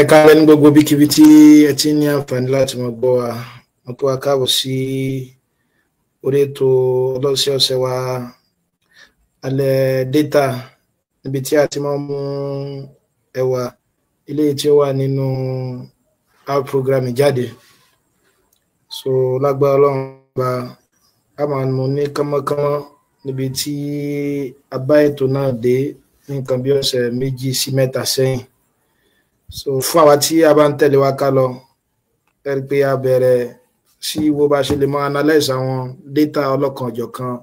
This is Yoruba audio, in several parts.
Ẹ káalẹ́ ní gbogbo bíkíbi tí ẹ ti ní àǹfààní láti máa gbọ́ wa. Mo kí wa káàbọ̀ sí orí ètò ọlọ́sẹ̀ọ̀sẹ̀ wa alẹ́ data níbi tí a ti máa mú ẹwà ilé tí ó wà nínú our program jáde. So lágbára Ọlọ́run bá a máa mú ní kánmọ́kánmọ́ níbi tí a bá ètò náà dé ní nǹkan bí ọ̀sẹ̀ 2 sí 3 sẹ́yìn. So fún àwa tí a bá ń tẹ̀lé wa ká lọ ẹ rí pé a bẹ̀rẹ̀ sí wo bá ṣe lè mọ analyze àwọn data ọlọ́kan ọ̀jọ̀kan.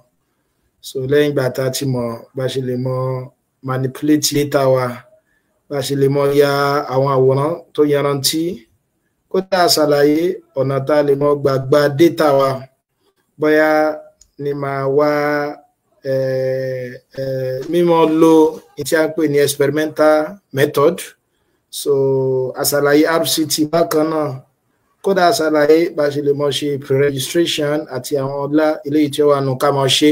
So lẹ́yìn ìgbà tá a ti mọ̀ bá ṣe lè mọ manipulate data wa, bá ṣe lè mọ ya àwọn àwòrán tó yanrantí, kó tá a ṣàlàyé ọ̀nà tá a lè mọ gbàgbà data wa, bóyá ni máa wá mímọ́ lo tí a ń pè ní experimental method. So àṣàlàyé RCT bákan náà, kódà àṣàlàyé bá ṣe lè mọ ṣe pre-registration àti àwọn ọlá eléyìí tí ó wà nù ká mọ ṣe.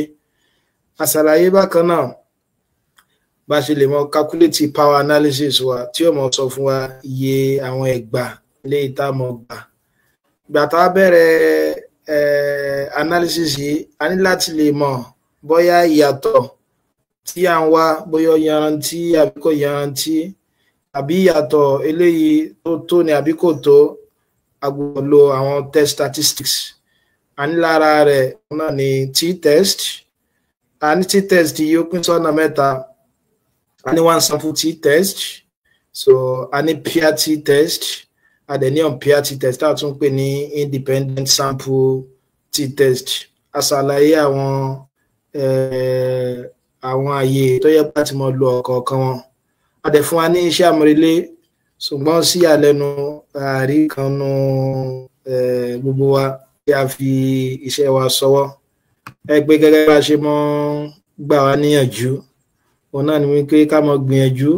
Àṣàlàyé bákan náà bá ṣe lè mọ calculate power analysis wa tí ó mọ sọ fún wa iye àwọn ẹgbà eléyìí tá mọ gbà. Ìgbà tá a bẹ̀rẹ̀ analysis yìí, a ní láti lè mọ̀ bóyá ìyàtọ̀ tí à ń wá bóyá yanrantí àbí kò yanrantí, àbí ìyàtọ̀ eléyìí tó ní àbí kò tó. A gbọ́dọ̀ lo àwọn test statistics. A ní lára rẹ̀ náà ní t-test. A ní t-test yìí ó pín sọ́nà mẹ́ta. A ní one sample t-test, so a ní peer t-test, a dẹ̀ ní unpeer t-test tá a tún pè ní independent sample t-test. A ṣàlàyé àwọn àyè tó yẹ láti mọ lo ọ̀kọ̀ọ̀kan wọn. A dẹ̀ fún wa ní iṣẹ́ àmúrelé, ṣùgbọ́n sí àlẹ́nu àárí kan nu gbogbo wa tí a fi iṣẹ́ wa sọwọ́. Ẹ pé gẹ́gẹ́ bá ṣe mọ́ gbà wá níyànjú, òun náà ni wípé ká mọ gbìyànjú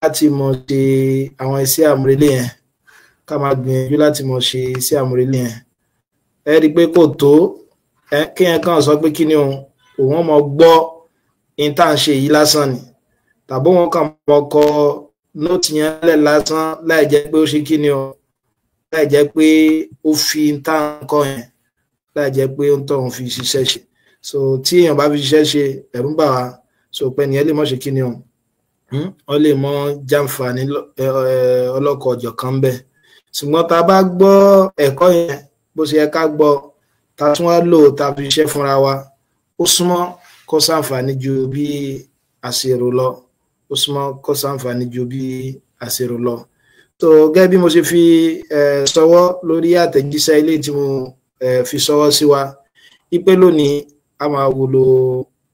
láti mọ ṣe àwọn iṣẹ́ àmúrelé yẹn, ká máa gbìyànjú láti mọ ṣe iṣẹ́ àmúrelé yẹn. Ẹ rí i pé kò tó kí yẹn kàn sọ pé kí ni òun mọ gbọ́ ìta ń ṣe yìí lásán ni, tàbí wọn kàn mọ kọ nóòtì yẹn lẹ̀ lásán láì jẹ́ pé ó ṣe kí ni láì jẹ́ pé ó fi ìta ń kọ yẹn, láì jẹ́ pé ó ń tọ̀ ń fi ṣiṣẹ́ ṣe. So tí èèyàn bá fi ṣiṣẹ́ ṣe ẹ̀rù ń bà wá, so pé ni ẹ lè mọ̀ ṣe kí ni ọ lè mọ jàǹfààní ọlọ́kọ̀ ọ̀jọ̀kan bẹ́ẹ̀. Ṣùgbọ́n tá a bá gbọ́ ẹ̀kọ́ yẹn bó ṣe yẹ ká gbọ́, tá a tún wá lò tá a fi ṣiṣẹ́ fúnra wa, ó súnmọ́ kó ṣàǹfààní ju bí àṣèrò lọ, ó súnmọ́ kó ṣàǹfààní ju bí àṣèrò lọ. So gẹ́gẹ́ bí mo ṣe fi sọwọ́ lórí àtẹ̀jíṣẹ́ ilé tí mo fi sọwọ́ sí wa, wípé lónìí a máa wúlò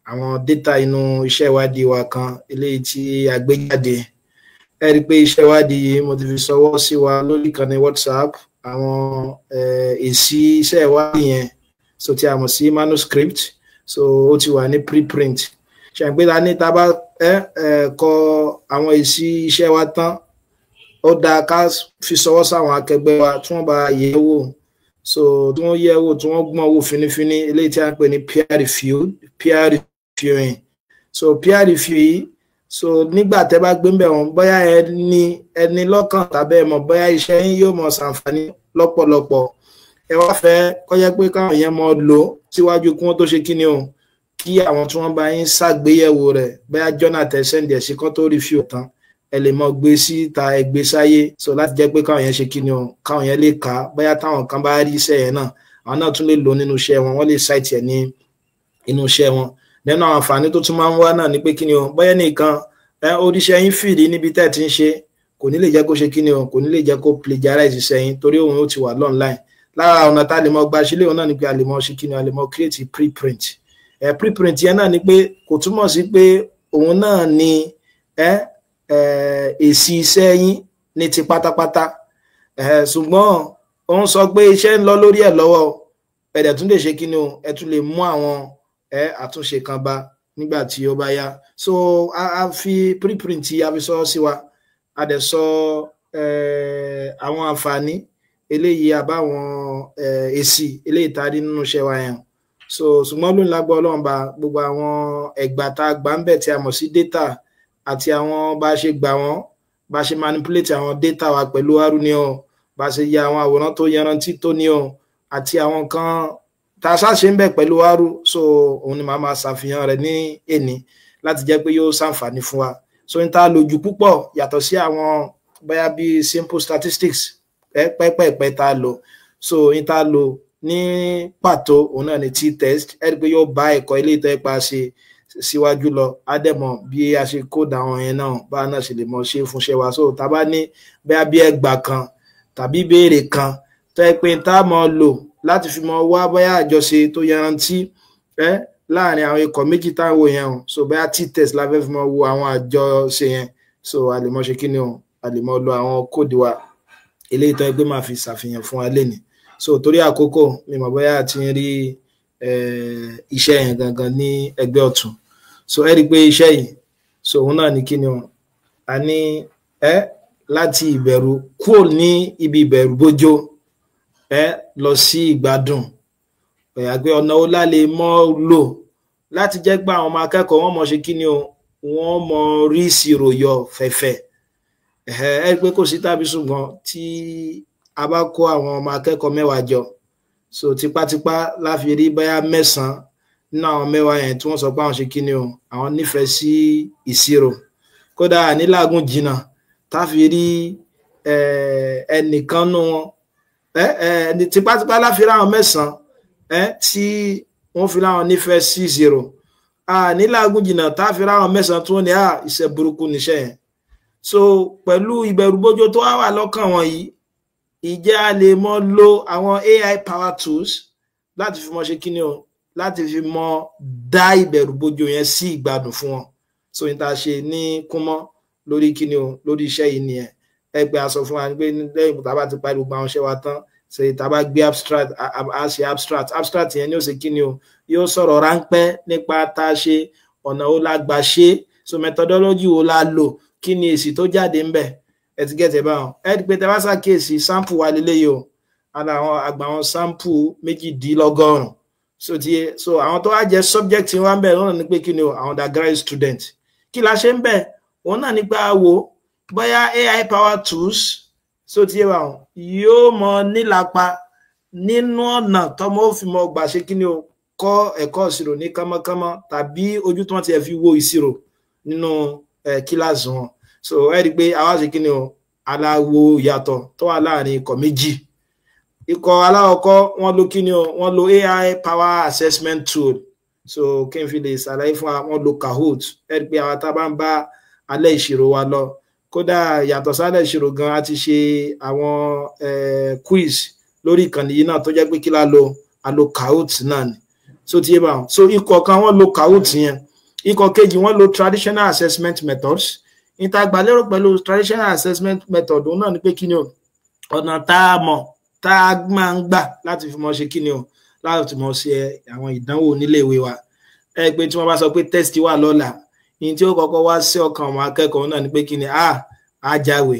àwọn data inú iṣẹ́ ìwádìí wa kan eléyìí tí a gbé jáde. Ẹ rí i pé iṣẹ́ ìwádìí mo ti fi sọwọ́ sí wa lórí ìkànnì WhatsApp, àwọn èsì iṣẹ́ ìwádìí yẹn, so tí a mọ̀ sí manuscript, so ó ti wà ní preprint. Ṣàǹgbéra ní tá a bá kọ àwọn èsì iṣẹ́ wa tán, ó dáa ká fi sọwọ́ sáwọn akẹgbẹ́ wa tí wọ́n bá yẹ̀ wò, so tí wọ́n yẹ̀ wò tí wọ́n gbọ́n wò finifini, eléyìí tí a ń pè ní peer reviewing. So peer review yìí, so nígbà tẹ́ bá gbé ń bẹ̀ wọ́n, bóyá ẹni lọ́kàn tàbí ẹ mọ̀ bóyá iṣẹ́ yín yóò mọ̀ ṣàǹfààní lọ́pọ̀lọpọ̀, ẹ wá fẹ́ kó jẹ́ pé káwọn yẹn mọ̀ lò síwájú kí wọ́n tó ṣe kí ni kí àwọn tí wọ́n bá yín ṣàgbéyẹ̀wò rẹ̀, bóyá Jonathan send ẹ̀ sí kán tó review tán, ẹ lè mọ gbé síta ẹgbẹ́ sáyé, so láti jẹ́ pé káwọn yẹn ṣe kí ni káwọn yẹn lè kà á, bóyá táwọn kan bá rí iṣẹ́ yẹn náà, àwọn náà tún lè lò nínú iṣẹ́ wọn, wọ́n lè cite ẹ̀ ní inú iṣẹ́ wọn. Nínú àwọn àǹfààní tó tún máa ń wá náà ni pé kí ni bóyá nìkan oríṣẹ́ yín fìdí níbi tẹ́ ti ń ṣe kò ní lè jẹ́ kó ṣe kíni o kò ní lè jẹ́ kó plagiarize iṣẹ́ yín torí òun ó ti wà online lára ọ̀nà tá a lè mọ gba sílé òun náà ni pé a lè mọ ṣe kíni a lè mọ create preprint preprint yẹn náà ni pé kò túmọ̀ sí pé òun náà ni èsì iṣẹ́ yín ní ti pátápátá ṣùgbọ́n òun sọ pé iṣẹ́ ń lọ lórí ẹ̀ lọ́wọ́ ẹ̀dẹ̀ tún lè ṣe kíni o ẹ tún lè mú àwọn àtúnṣe kan bá nígbà tí ó bá yá so a fi preprint a fi sọ sí wa a dẹ̀ sọ àwọn àǹfààní eléyìí àbáwọn èsì eléyìí tá a rí nínú iṣẹ́ wa yẹn so ṣùgbọ́n lónìí lágbọ́ ọlọ́run bá gbogbo àwọn ẹgbà tá a gbà ń bẹ̀ tí a mọ̀ sí data àti àwọn bá ṣe gbà wọ́n bá ṣe manipulate àwọn data wa pẹ̀lú Aru ni o bá ṣe ya àwọn àwòrán tó yanrantí tó ní o àti àwọn kan tá a ṣàṣe ń bẹ̀ pẹ̀lú Aru so òun ni màá máa ṣàfihàn rẹ̀ ní èní láti jẹ́ pé yóò ṣàǹfààní fún wa so n ta lò jù púpọ̀ yàtọ̀ sí àwọn bóyá bí simple statistics pẹ́pẹ́pẹ́ tá a lò so n ta lò ní pàtó òun náà ni t-test ẹ rí i pé yóò bá ẹ̀kọ́ ilé ìtọ́ ipa ṣe síwájú lọ á dẹ̀ mọ̀ bí a ṣe kóòdù àwọn yẹn náà bá náà ṣe lè mọ̀ ṣe fúnṣẹ́ wa so tá a bá ní bóyá bí ẹgbà kan tàbí ìbéèrè kan tó yẹ pé tá a mọ̀ lò láti fi mọ̀ wá bóyá àjọṣe tó yanrantí láàrin àwọn ikọ̀ méjì táwọn wò yẹn o so bóyá t-test la fẹ́ fi mọ̀ wo àwọn àjọṣe yẹn so a lè mọ̀ ṣe kí ni o a lè mọ̀ lo àwọn kóòdù wa eléyìí tó yẹ pé máa fi ṣàfihàn fún wa lénìí so torí àkókò mi mọ̀ bóyá a ti ń rí iṣẹ́ yẹn gangan ní ẹgbẹ́ ọ̀tún so ẹ rí i pé iṣẹ́ yìí so òun náà ní kí ni o a ní láti ìbẹ̀rù kúrò ní ibi ìbẹ̀rù bójó lọ sí ìgbádùn àgbẹ̀ ọ̀nà ó lálẹ́ mọ́ lò láti jẹ́ pé àwọn ọmọ akẹ́kọ̀ọ́ wọn mọ̀ ṣe kí ni o wọ́n mọ̀ rí ìṣirò yọ fẹ̀fẹ̀ ẹ pé kò sí tàbí ṣùgbọ́n tí a bá kó àwọn ọmọ akẹ́kọ̀ọ́ 10 jọ so tipátipá láfi rí bóyá 9 nínú àwọn 10 yẹn tí wọ́n sọ pé àwọn ṣe kí ni o àwọn nífẹ̀ẹ́ sí ìṣirò kódà níláàgùn jìnnà táfi rí ẹnìkan nú wọn tipátipá láfi rí àwọn 9 tí wọ́n fi láwọn nífẹ̀ẹ́ sí ìṣirò níláàgùn jìnnà táfi rí àwọn 9 tí wọ́n ní iṣẹ́ burúkú níṣẹ́ yẹn so pẹ̀lú ìbẹ̀rùbojo tó wà lọ́kàn wọn yìí ìjẹ́ a lè mọ lo àwọn AI power tools láti fi mọ ṣe kíni o láti fi mọ dá ìbẹ̀rùbojo yẹn sí ìgbádùn fún wọn so ní ta ṣe ní kúnmọ́ lórí kíni o lórí iṣẹ́ yìí nìyẹn ẹgbẹ́ aṣọ fún wa pé lẹ́yìn tá a bá ti parí gbogbo àwọn iṣẹ́ wa tán ṣe tá a bá gbé abstract a ṣe abstract yẹn ni ó ṣe kíni o yóò sọ̀rọ̀ ráńpẹ́ nípa tá a ṣe ọ̀nà wo la gbà ṣe so methodology wo la lò kí ni èsì tó jáde ńbẹ̀ ẹ ti gẹ́tẹ̀ báwọn ẹ ti pé tẹ bá ṣàkíyèsí sample wa lélẹ́yìí o àgbà àwọn sample 120 so àwọn tó wá jẹ́ subject wa ń bẹ̀ lọ́nà ní pé kí ni o àwọn undergraduate student kí la ṣe ń bẹ̀ òun náà nípa wo bóyá AI power tools so ti yé wa yóò mọ nílapa nínú ọ̀nà tọ́mọ ó fi mọ gbà ṣe kí ni o kọ́ ẹ̀kọ́ ìṣirò ní kánmọ́kánmọ́ tàbí ojú tí wọ́n ti fi wo ìṣirò nínú kíláàsì wọn so ẹ rí i pé àwa ṣe kí ni o aláwo yàtọ̀ tó wà láàrin ikọ̀ méjì ikọ̀ aláwọ̀kọ́ wọ́n lo kí ni o wọ́n lo AI power assessment tool so kí n fi lè ṣàlàyé fún wa wọ́n lo Kahoot ẹ rí i pé àwa tá a bá ń bá alẹ́ ìṣirò wa lọ kódà yàtọ̀ sálẹ̀ ìṣirò gan a ti ṣe àwọn quiz lórí ìkànnì yìí náà tó jẹ́ pé kí la lo a lo Kahoot náà ni so ti yé báwọn so ikọ̀ kan wọ́n lo Kahoot yẹn ikọ̀ kejì wọ́n lo traditional assessment methods ìtagbàlérò pẹ̀lú traditional assessment method òun náà ni pé kí ni o ọ̀nà tá a mọ̀ tá a máa ń gbà láti fi mọ̀ ṣe kí ni o láti mọ̀ ṣe àwọn ìdánwò nílé ìwé wa ẹ pé tí wọ́n bá sọ pé test wà lọ́la ní tí ó kọ́kọ́ wá sí ọkàn àwọn akẹ́kọ̀ọ́ náà ni pé kí ni a jáwé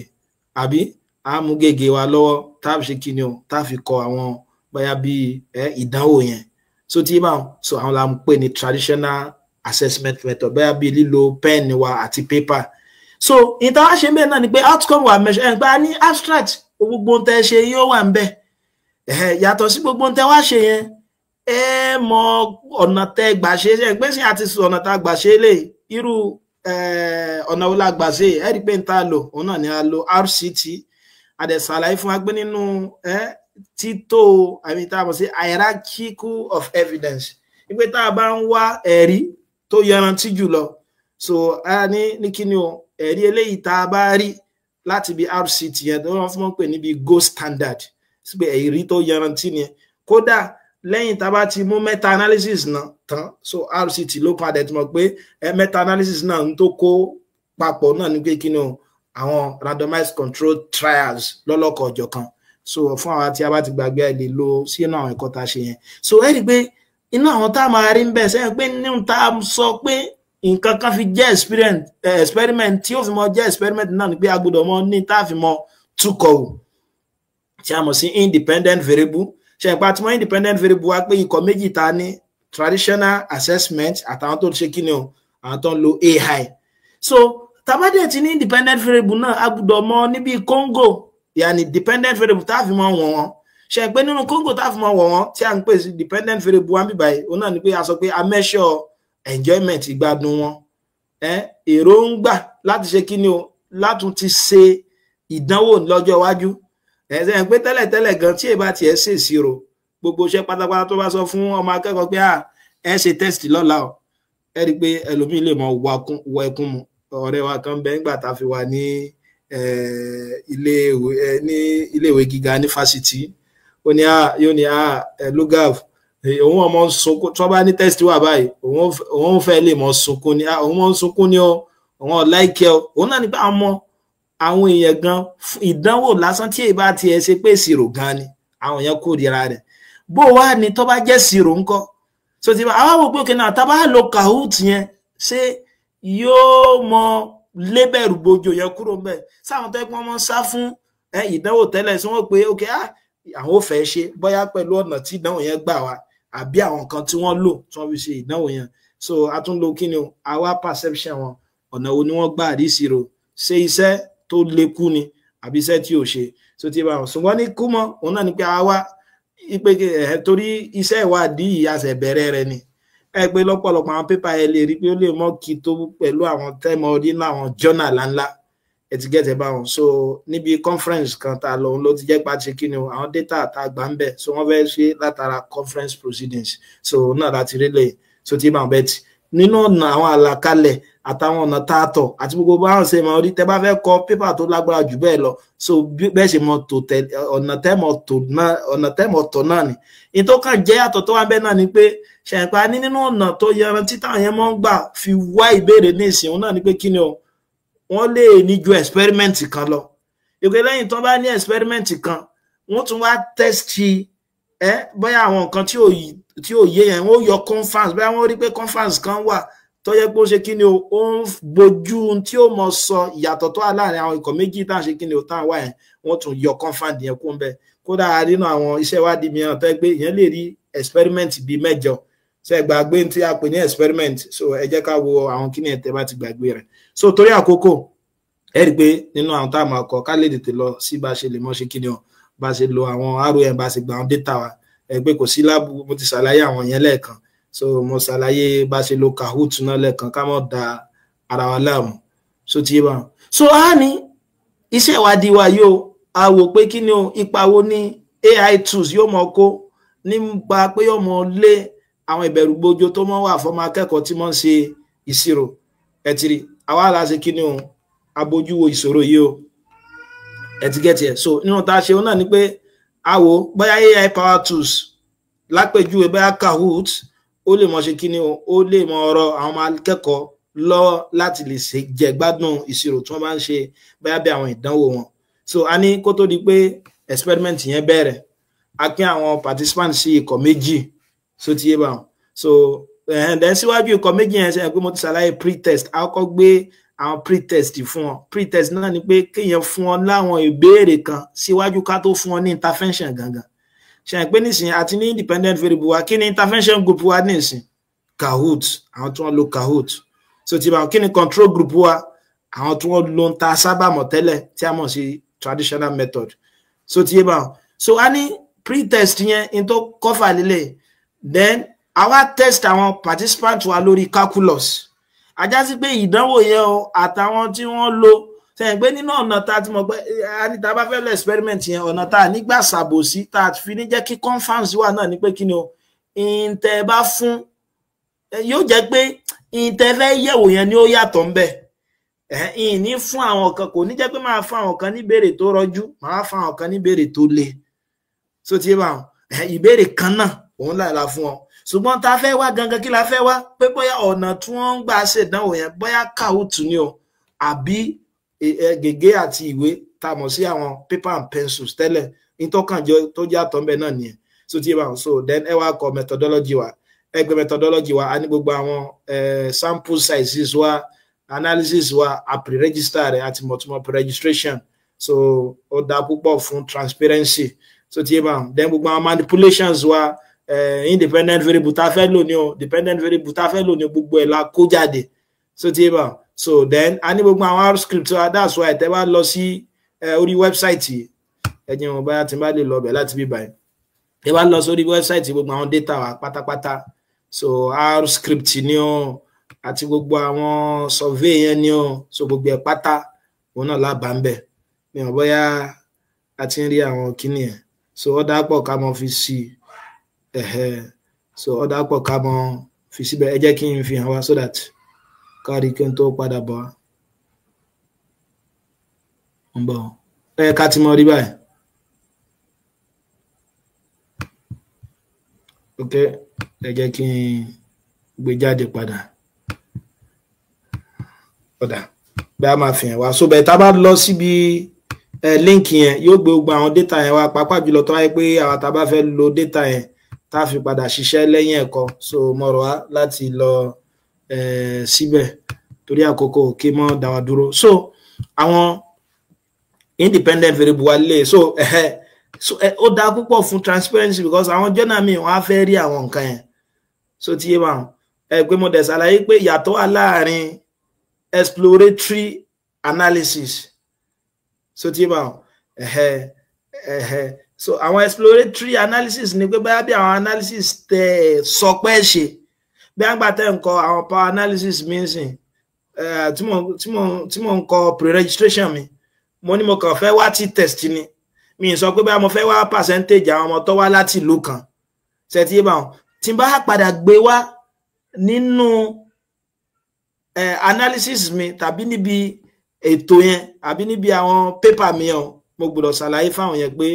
àbí a mú gègé wa lọ́wọ́ tá a fi ṣe kí ni o tá a fi kọ àwọn bóyá bí ìdánwò yẹn so tí báwọn so àwọn la ń pè ní traditional assessment method bóyá bí lílo pen wa àti paper so ìta wá ṣe ń bẹ̀ náà ni pé outcome wa measure ẹ̀ gba ní abstract gbogbo ń tẹ́ ṣe yóò wà ń bẹ̀ yàtọ̀ sí gbogbo ń tẹ́ wá ṣe yẹn ẹ mọ ọ̀nà tẹ́ gbà ṣe ẹ pé sí àti ọ̀nà tá gbà ṣe lè irú ọ̀nà wo la gbà ṣe ẹ rí pé ń ta lò òun náà ni a lo RCT àdẹ̀sàlàyé fún wa pé nínú títò àmì tá a mọ̀ sí hierarchical of evidence wípé tá a bá ń wá ẹ̀rí tó yanrantí jùlọ so a ní kíni o ẹ̀rí eléyìí tá a bá rí láti bí RCT yẹn tó wọ́n fún wọn pè níbi gold standard síbi ẹ̀rí tó yanrantí ni kódà lẹ́yìn tá a bá ti mú meta analysis náà tán so RCT ló padà tí mọ̀ pé meta analysis náà ń tó kó papọ̀ náà ní pé kíni o àwọn randomized control trials lọ́lọ́kọ̀ ọ̀jọ̀kan so fún àwọn tí a bá ti gbàgbé ẹ lè lo sínú àwọn ẹ̀kọ́ tá a ṣe yẹn so ẹ rí i pé inú àwọn tá a máa rí ń bẹ̀ sẹ́yìn pé nínú tá a sọ pé nǹkan kan fi jẹ́ experiment tí ó fi mọ jẹ́ experiment náà ni pé a gbọ́dọ̀ mọ ní tá a fi mọ túkọ̀ wò tí a mọ̀ sí independent variable ṣe ìpa tí wọ́n independent variable wá pé ikọ̀ méjì ta ní traditional assessment àtàwọn tó ṣe kí ni o àwọn tó ń lo AI so tabadé ti ní independent variable náà a gbọ́dọ̀ mọ níbi Congo yàní dependent variable tá a fi mọ wọ̀n ṣe pé nínú Congo tá a fi mọ wọ̀n tí a ń pè sí dependent variable wá ń bíbáyìí òun náà ni pé a sọ pé a measure enjoyment ìgbádùn wọn èròǹgbà láti ṣe kí ni o látún ti ṣe ìdánwò lọ́jọ́ iwájú ẹ̀sẹ̀ pé tẹ́lẹ̀tẹ́lẹ̀ gan tí èbá tiẹ̀ ṣe ìṣirò gbogbo iṣẹ́ pátápátá tó bá sọ fún ọmọ akẹ́kọ̀ọ́ pé ẹ ṣe test lọ́la o ẹ rí i pé ẹlòmíì lè mọ wọ ẹkún mu ọ̀rẹ́ wa kan bẹ́ẹ̀ nígbà tá a fi wà ní iléèwé gíga ní fásitì ó ní yóò ní lugav òun ọmọ sunkún tí wọ́n bá ní test wà báyìí òun fẹ́ lè mọ sunkún ni òun mọ sunkún ni ó òun ọ̀láìkẹ́ ọ òun náà ní pé àwọn èèyàn gan ìdánwò lásán tí èèbá tiẹ̀ ṣe pé ìṣirò gan ni àwọn èèyàn kórìíra rẹ̀ bó wá ní tó bá jẹ́ ìṣirò ńkọ́ so ti bá àwọn wò pé òkè náà tá a bá lo Kahoot yẹn ṣé yóò mọ lébẹ̀rù bojo yẹn kúrò ń bẹ̀ sáwọn tó pọ́n mọ́ sá fún ìdánwò tẹ́lẹ̀ sí wọ́n pé òkè àwọn ò fẹ́ ṣe bóyá pẹ̀lú ọ̀nà tí ìdánwò yẹn gbà wá àbí àwọn kan tí wọ́n lò tí wọ́n fi ṣe ìdánwò yẹn so a tún lo kí ni o àwa perception wọn ọ̀nà wo ni wọ́n gbà rí ìṣirò ṣe iṣẹ́ tó lékú ni àbí iṣẹ́ tí ò ṣe so ti bá wọn ṣùgbọ́n ní kú mọ́ òun náà ni pé àwa ipe torí iṣẹ́ ìwádìí àṣẹ bẹ̀rẹ̀ rẹ ni ẹ pé lọ́pọ̀lọpọ̀ àwọn pépà ẹ lè rí pé ó lè mọ́ kí tó pẹ̀lú àwọn tẹ́mọ̀ orí náà àwọn journal ńláńlá ẹ ti gẹ́tẹ̀ bá wọn so níbi conference kan tá a lọ òun ló ti jẹ́ pàṣẹ kí ni o àwọn data tá a gbà ń bẹ̀ so wọ́n fẹ́ ṣe látara conference proceedings so náà láti rí lè so ti bá wọn bẹ́ẹ̀ tì nínú ọ̀nà àwọn àlàkalẹ̀ àtàwọn ọ̀nà tààtọ̀ àti gbogbo báwọn ṣe mọ̀ rí tẹ́ bá fẹ́ kọ pépà tó lágbára jù bẹ́ẹ̀ lọ so bẹ́ẹ̀ ṣe mọ̀ tó tẹ ọ̀nà tẹ́mọ̀ tọ̀ náà ni in tó kàn jẹ́ yàtọ̀ tó wá bẹ́ẹ̀ náà ni pé ṣẹ̀ǹpa ní nínú ọ̀nà tó yanrantí táwọn yẹn mọ́ ń gbà fi wá ìbéèrè ní ìsìn náà ni pé kí ni o wọ́n lè ní ju experiment kan lọ ìpè lẹ́yìn tó bá ní experiment kan wọ́n tún wá test bóyá àwọn nǹkan tí ò yé yẹn wọ́n yọ conference bóyá wọ́n rí pé conference kan wà tó yẹ pé ó ṣe kí ni o ó ń bojú tí ó mọ sọ ìyàtọ̀ tó wà láàrin àwọn ikọ̀ méjì tá à ń ṣe kí ni o tá à ń wá yẹn wọ́n tún yọ conference yẹn kó ń bẹ kódà nínú àwọn iṣẹ́ ìwádìí mìíràn tó yẹ pé ìyẹn lè rí experiment bíi 8 ṣe gbàgbé tí a pè ní experiment so ẹ jẹ́ ká wo àwọn kíní ẹ̀tẹ́ bá ti gbàgbé rẹ̀ so torí àkókò ẹ rí i pé nínú àwọn tá a máa kọ ká lè tètè lọ sí bá a ṣe lè mọ ṣe kíní o bá a ṣe lo àwọn ROM bá a ṣe gba àwọn data wa ẹ pé kò sí láàbù mo ti ṣàlàyé àwọn yẹn lẹ́ẹ̀kan so mo ṣàlàyé bá a ṣe lo Kahoot náà lẹ́ẹ̀kan ká mọ̀ da ara wa láàmú so ti yé bá wọn so a ní iṣẹ́ ìwádìí wa yóò a wò pé kí ni o ipa wo ní AI tools yóò mọ kó nípa pé yóò mọ lé àwọn ìbẹ̀rù gbójó tó mọ́ wà fọ́mọ akẹ́kọ̀ọ́ tí mọ́ ń ṣe ìṣirò ẹ̀tìrì àwa la ṣe kí ni o abójúwo ìṣòro yìí o ẹ̀tìgẹ́tì ẹ̀ so nínú tá a ṣe náà ni pé a wò bóyá AI power tools lápèjúwe bóyá Kahoot ó lè mọ ṣe kí ni o ó lè mọ ọ̀rọ̀ àwọn ọmọ akẹ́kọ̀ọ́ lọ láti lè ṣe jẹ gbádùn ìṣirò tí wọ́n bá ń ṣe bóyá bí àwọn ìdánwò wọn so a ní kó tó di pé experiment yẹn bẹ̀rẹ̀ a pín àwọn participants sí ikọ̀ méjì so ti yé bá wọn so then síwájú ikọ̀ méjì yẹn ṣe pé mo ti ṣàlàyé pre-test a kọ́kọ́ gbé àwọn pre-test fún wọn pre-test náà ni pé kéèyàn fún wọn láwọn ìbéèrè kan síwájú ká tó fún wọn ní intervention gangan ṣe pé nísìnyí àti ní independent variable wa kí ni intervention group wa nísìnyí Kahoot àwọn tí wọ́n lo Kahoot so ti bá wọn kí ni control group wa àwọn tí wọ́n lo ń ta sábà mọ̀ tẹ́lẹ̀ tí a mọ̀ sí traditional method so ti yé bá wọn so a ní pre-test yẹn in tó cover lílẹ̀ then àwa test àwọn participants wa lórí calculus ajásí pé ìdánwò yẹn o àtàwọn tí wọ́n lò sẹ́yìn pé nínú ọ̀nà tá a ti mọ̀ pé tá a bá fẹ́ lọ experiment yẹn ọ̀nà tá a nígbà ṣàbòsí tá a fi ní jẹ́ kí conference wà náà ni pé kí ni o ìǹtẹ̀ bá fún yóò jẹ́ pé ìtẹ́fẹ́ yẹ̀wò yẹn ni ó yàtọ̀ ń bẹ̀. Ìní fún àwọn kan kò ní jẹ́ pé máa fún àwọn kan ní ìbéèrè tó rọjú, máa fún àwọn kan ní ìbéèrè tó le. So ti bá wọn ìbéèrè kan náà òun láìla fún ọ. Ṣùgbọ́n tá fẹ́ wá gangan kí la fẹ́ wá pé bóyá ọ̀nà tí wọ́n ń gbà ṣèdánwò yẹn bóyá Kahoot ni o àbí gègé àti ìwé tá mọ̀ sí àwọn paper and pencils tẹ́lẹ̀ ìtọ́kànjọ tó jẹ́ àtọ́ńbẹ náà nìyẹn. So ti bá wọn so then ẹ wá kọ methodology wa ẹgbẹ́ methodology wa a ní gbogbo àwọn sample sizes wa analysis wa a pre-register rẹ̀ àti mọ̀túnmọ̀ pre-registration so ó dá púpọ̀ fún transparency. So ti bá wọn then gbogbo àwọn manipulations wa independent variable tá fẹ́ lò ní o dependent variable tá fẹ́ lò ní gbogbo ẹ̀ la kó jáde. So ti bá wọn so then a ní gbogbo àwọn R script wa that's why tẹ́ bá lọ sí orí website ẹ̀jẹ̀ wọn báyà tí n bá lè lọ bẹ̀ láti bí báyìí tẹ́ bá lọ sórí website gbogbo àwọn data wa pátápátá so R script ni o àti gbogbo àwọn survey yẹn ni o so gbogbo ẹ̀ pátá òun náà lábàá ń bẹ̀ mi ò bóyá a ti ń rí àwọn kíní ẹ̀ so ó dápọ̀ ká mọ́ fi sí so ó dápọ̀ ká mọ́ fi síbẹ̀ ẹ jẹ́ kí n fi hàn wá so that kárí kí n tó padà bọ̀ ń bọ̀ ká ti mọ̀ rí báyìí ok ẹ jẹ́ kí n gbé jáde padà ọ̀dà bí a máa fi hàn wá so bẹ́ẹ̀ tá a bá lọ síbi link yẹn yóò gbé gbogbo àwọn data yẹn wá pàápàá jùlọ tó wáyé pé àwọn tá a bá fẹ́ lo data yẹn tá a fi padà ṣiṣẹ́ lẹ́yìn ẹ̀kọ́ so mọ̀rọ̀ wá láti lọ síbẹ̀ torí àkókò kí mọ́ dá wa dúró so àwọn independent variable wa lè so ó dá púpọ̀ fún transparency because àwọn journal mi wọ́n á fẹ́ rí àwọn nǹkan yẹn so tí yé bá wọn pé mo dẹ̀ ṣàlàyé pé ìyàtọ̀ wà láàrin exploratory analysis so tí yé bá wọn so àwọn exploratory analysis ni pé báyà bí àwọn analysis tẹ sọ pé ṣe bí wọ́n gbà tẹ́ ń kọ àwọn power analysis mi sìn tí mo ń kọ pre-registration mi mo ní mo kàn fẹ́ wá t-test ni mi sọ pé báyà mo fẹ́ wá percentage àwọn ọmọ tó wá láti ìlú kan ṣe tí yé bá wọn tí n bá padà gbé wá nínú analysis mi tàbí níbi ètò yẹn àbí níbi àwọn paper mi yẹn mo gbọ́dọ̀ ṣàlàyé fáwọn yẹn pé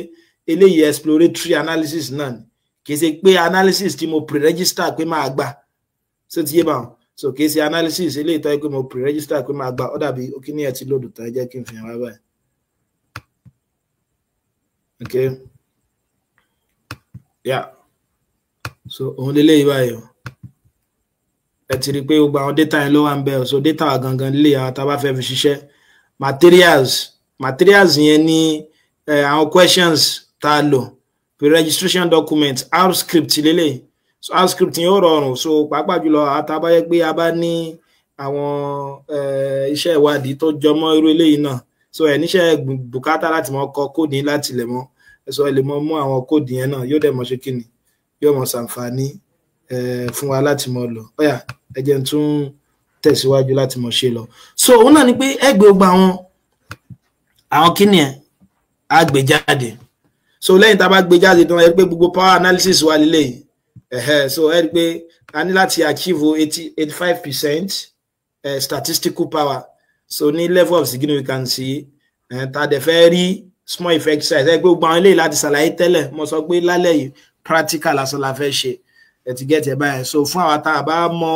eléyìí exploratory analysis náà ni kì í ṣe pé analysis tí mo pre-register pé máa gbà so ti yé bá wọn so kì í ṣe analysis eléyìí tó yẹ pé mo pre-register pé máa gbà ó dàbí ó kí ní ẹ̀ tí lòdù tán ẹ jẹ́ kí n fi hàn wá báyìí okay yeah so òun lélẹ́yìí báyìí ẹ ti rí pé gbogbo àwọn data yẹn ló wà ń bẹ so data wa gangan lè àwọn tá a bá fẹ́ fi ṣiṣẹ́ materials yẹn ní àwọn questions tá a lò pre-registration document R script lélẹ́yìí so R script yẹn ó rọrùn so pàápàá jùlọ àtàbáyé pé a bá ní àwọn iṣẹ́ ìwádìí tó jọmọ́ irú eléyìí náà so ẹ̀ níṣẹ́ bùkátà láti mọ kọ kóòdù láti lè mọ so ẹ lè mọ mú àwọn kóòdù yẹn náà yóò dẹ̀ mọ̀ ṣe kíni yóò mọ̀ ṣàǹfààní fún wa láti mọ̀ lọ ọ̀yà ẹ jẹ́ n tún tẹ̀síwájú láti mọ̀ ṣe lọ so òun náà ni pé ẹ gbé gbogbo àwọn kíni ẹ̀ á gbé jáde so lẹ́yìn tá a bá gbé jáde tán ẹ rí pé gbogbo power analysis wà lélẹ́yìí so ẹ rí pé a ní láti achieve 85% statistical power so ní level of significance we can see tá a dẹ̀ fẹ́ rí small effect size ẹ gbogbo àwọn eléyìí láti ṣàlàyé tẹ́lẹ̀ mo sọ pé lálẹ́ yìí practical lásán la fẹ́ ṣe ẹ ti get ẹ báyìí so fún àwọn tá a bá mọ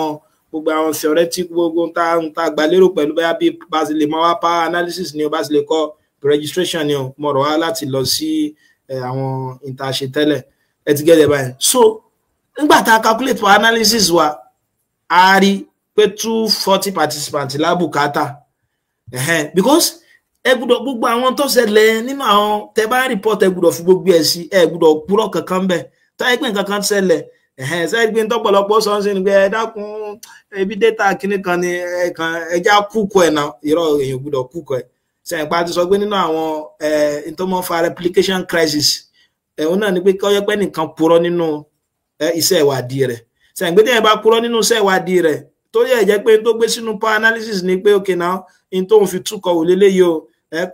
gbogbo àwọn theoretic gbogbo tá a gbà lérò pẹ̀lú bóyá bí bá sì lè mọ wá power analysis ni o bá sì lè kọ́ registration ni o mo rọ̀ wá láti lọ sí àwọn ìtàṣe tẹ́lẹ̀ ẹ ti get ẹ báyìí so nígbà tá a calculate power analysis wa a rí pé 240 participants lábùkátà because ẹ gbọ́dọ̀ gbogbo àwọn tó ṣẹlẹ̀ nínú àwọn tẹ́ bá report ẹ gbọ́dọ̀ fi gbogbo ẹ̀ sí ẹ gbọ́dọ̀ purọ́ kankan bẹ́ẹ̀ táyé pé nǹkan kan ṣẹlẹ̀ ṣe gbé tọ́pọ̀lọpọ̀ sọ́nsìn ni pé ẹ dákun ebi data kíní kan ni ẹja kúkọ ẹ̀ náà irọ́ èèyàn gbọ́dọ̀ kúkọ ẹ̀ sẹ́yìn pa ti sọ pé nínú àwọn ìtọ́mọ̀ fa replication crisis òun náà ni pé kọ́ yẹ pé nìkan purọ́ nínú iṣẹ́ ìwádìí rẹ̀ sẹ́yìn pé téèyàn bá purọ́ nínú iṣẹ́ ìwádìí rẹ̀ tó yẹ jẹ́ pé tó gbé sínú power analysis ni pé okay now in tó ń fi túkọ̀ wò léléyìí o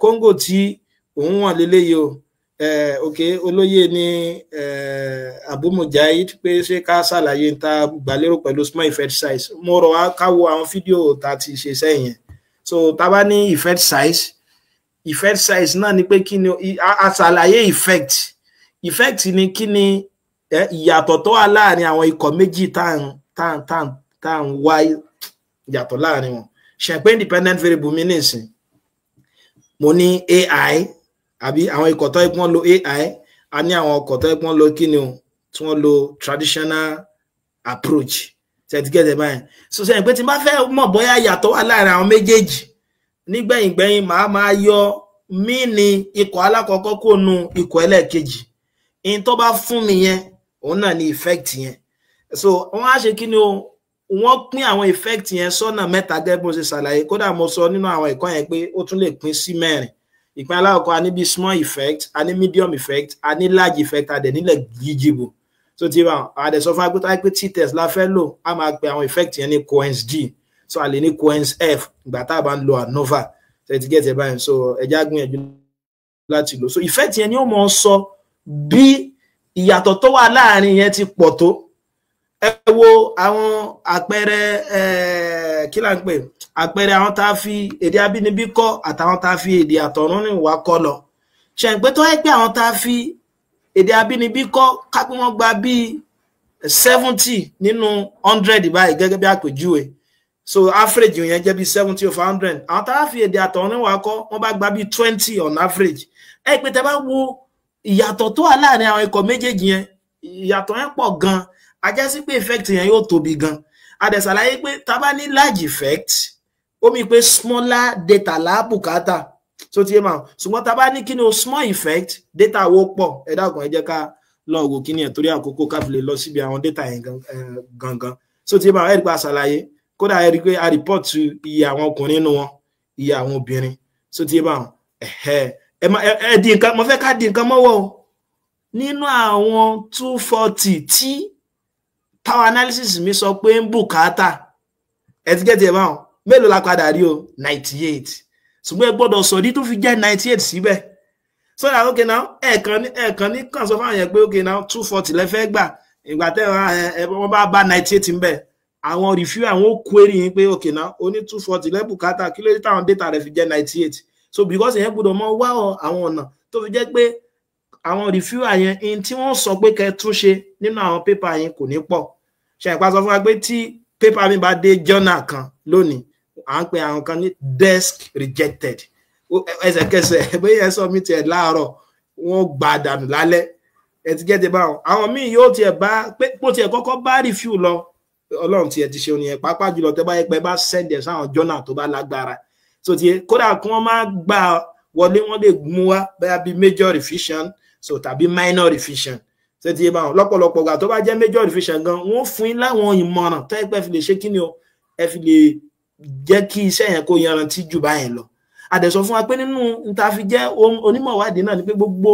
Congo tí òun wọ̀n léléyìí o ok olóyè ní Abu Mujahid pé ṣé ká ṣàlàyé ń ta gbàlérò pẹ̀lú small effect size. Mo rọ̀ wá ká wo àwọn fídíò tá ti ṣe sẹ́yìn. So tá bá ní effect size náà ni pé kí ni a ṣàlàyé effect ni kí ni ìyàtọ̀ tó wà láàrin àwọn ikọ̀ méjì tá ń wá ìyàtọ̀ láàrin wọn. Ṣé pé independent variable mi nísìn mo ní AI àbí àwọn ikọ̀ tó wọ́n lo AI, a ní àwọn ikọ̀ tó wọ́n lo kí ni o tí wọ́n lo traditional approach. Ṣé ti get it báyìí? So ṣé pé tí n bá fẹ́ mọ̀ bóyá ìyàtọ̀ wà láàrin àwọn méjèèjì nígbẹ̀yìngbẹ̀yìn màá yọ mí ní ikọ̀ alákọ̀ọ́kọ́ kó nu ikọ̀ ẹlẹ́ẹ̀kejì. In tó bá fún mi yẹn òun náà ni effect yẹn. So wọ́n á ṣe kí ni o wọ́n pín àwọn effect yẹn sọ́nà mẹ́ta gẹ́gẹ́ bó ṣe ṣàlàyé. Kódà mo sọ nínú àwọn ẹ̀kọ́ yẹn pé ó tún lè pín sí mẹ́rin. Ìpín alákọ̀ọ́kọ́ a ní bí small effect, a ní medium effect, a ní large effect, a dẹ̀ ní negligible. So tí wọ́n a dẹ̀ sọ fún agbóta pé t-test la fẹ́ lò a máa pe àwọn effect yẹn ní coens G. So a lè ní coens F ìgbà tá a bá ń lo ANOVA. So ti get it báyìí. So ẹja gbìyànjú láti lò. So effect yẹn ni ó mọ̀ sọ bí ìyàtọ̀ tó wà láàrin yẹn ti pọ̀ tó. Ẹ wo àwọn àpẹẹrẹ kí là ń pè àpẹẹrẹ àwọn tá a fi èdè abínibí kọ́ àtàwọn tá a fi èdè àtọ̀runrìnwá kọ́ lọ. Ṣé pé tó yẹ pé àwọn tá a fi èdè abínibí kọ́ ká pé wọ́n gba bí 70 nínú 100 báyìí gẹ́gẹ́ bí àpèjúwe. So average yẹn jẹ́ bí 70 over 100. Àwọn tá a fi èdè àtọ̀runrìnwá kọ́ wọ́n bá gba bí 20 on average. Ẹ pé tẹ́ bá wo ìyàtọ̀ tó wà láàrin àwọn ikọ̀ méjèèjì yẹn ìyàtọ̀ yẹn pọ̀ gan. A jẹ́ sí pé effect yẹn yóò tóbi gan. A dẹ̀ ṣàlàyé pé tá bá ní large effect ó mi pé smaller data la bùkátà. So ti yé ma ṣùgbọ́n tá bá ní kí ni o small effect data wo pọ̀ ẹ dákun ẹ jẹ́ ká lọ wò kí ni ẹ̀ torí àkókò ká fi lè lọ síbi àwọn data yẹn gangan. So ti yé ma ẹ rí pé a ṣàlàyé kódà ẹ rí pé a report iye àwọn ọkùnrin nínú wọn iye àwọn obìnrin. So ti yé ma ẹ di nǹkan mo fẹ́ ká di nǹkan mọ́wọ́ o nínú àwọn 240 tí power analysis mi sọ pé ń bùkátà ẹ ti get it báwọn mélòó la padà rí o 98 ṣùgbọ́n ẹ gbọ́dọ̀ sọ̀dí tó fi jẹ́ 98 síbẹ̀. So that okay now ẹ̀ẹ̀kan ní kàn sọ fáwọn yẹn pé okay now 240 lẹ́fẹ́ gbà ìgbà tẹ́ wọ́n bá 98 ń bẹ̀ àwọn review àwọn query yín pé okay now ó ní 240 lẹ́bùkátà kí ló dé táwọn data rẹ̀ fi jẹ́ 98. So because èyàn gbọ́dọ̀ mọ wá àwọn ọ̀nà tó fi jẹ́ pé àwọn reviewer yẹn in tí wọ́n sọ pé kẹ́ tún ṣe nínú àwọn paper yẹn kò ní pọ̀. Ṣé ìpa sọ fún wa pé tí paper mi bá dé journal kan lónìí à ń pe àwọn kan ní desk rejected ẹsẹ̀kẹsẹ̀ bóyá ẹ submit ẹ̀ láàárọ̀ wọ́n gbà dànù lálẹ́ ẹ ti gẹ́tẹ̀ báwọn àwọn míì yóò tiẹ̀ bá pé bó tiẹ̀ kọ́kọ́ bá review lọ ọlọ́run tiẹ̀ ti ṣe oníyẹn pàápàá jùlọ tẹ́ bá yẹ pé bá send ẹ̀ sáwọn journal tó bá lágbára. So tiẹ̀ kódà kí wọ́n má gbà wọlé wọ́n lè mú wá bóyá bí major revision so tàbí minor revision. So tiẹ̀ báwọn lọ́pọ̀lọpọ̀ gbà tó bá jẹ́ major revision gan wọ́n fún yín láwọn ìmọ̀ràn tẹ́ pẹ́ fi lè ṣe kí ni o ẹ fi lè jẹ́ kí iṣẹ́ yẹn kó yanrantí jù báyẹn lọ. A dẹ̀ sọ fún wa pé nínú nta fi jẹ́ onímọ̀ ìwádìí náà ni pé gbogbo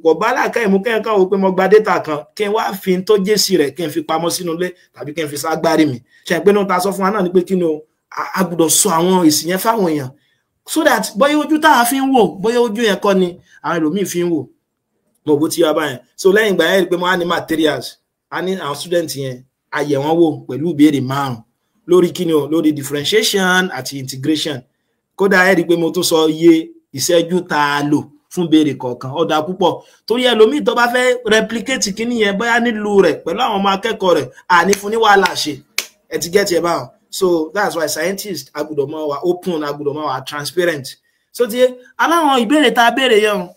kò bá láàká ìmú kẹ́yìn kan wò pé mo gba data kan kí n wá fi tó jésì rẹ̀ kí n fi pamọ́ sínú ilé tàbí kí n fi ságbárí mi. Ṣé pé nínú ta sọ fún wa náà ni pé kí ni o a gbọ́dọ̀ sọ àwọn èsì yẹn fáwọn èèyàn so that bóyá ojú táwa fi ń wò bóyá ojú yẹn kọ́ ni àwọn ẹlòmíì fi ń wò mo bó ti wá báyẹn. So lẹ́yìn ìgbà yẹn rí pé mo á ní materials a ní àwọn student yẹn a yẹ̀ wọ́n wò pẹ̀lú ìbéèrè 5 lórí kíni o lórí differentiation àti integration. Kódà ẹ rí pé mo tún sọ iye ìṣẹ́jú tá a lò fún béèrè kọ̀ọ̀kan ó dá púpọ̀ torí ẹlòmíì tó bá fẹ́ replicate kíní yẹn bóyá nílùú rẹ̀ pẹ̀lú àwọn ọmọ akẹ́kọ̀ọ́ rẹ̀ àní fún ní wàhálà ṣe ẹ ti get ẹ báwọn. So that's why scientists agbọ́dọ̀ máa wà open agbọ́dọ̀ máa wà transparent. So ti aláwọn ìbéèrè tá a béèrè yẹn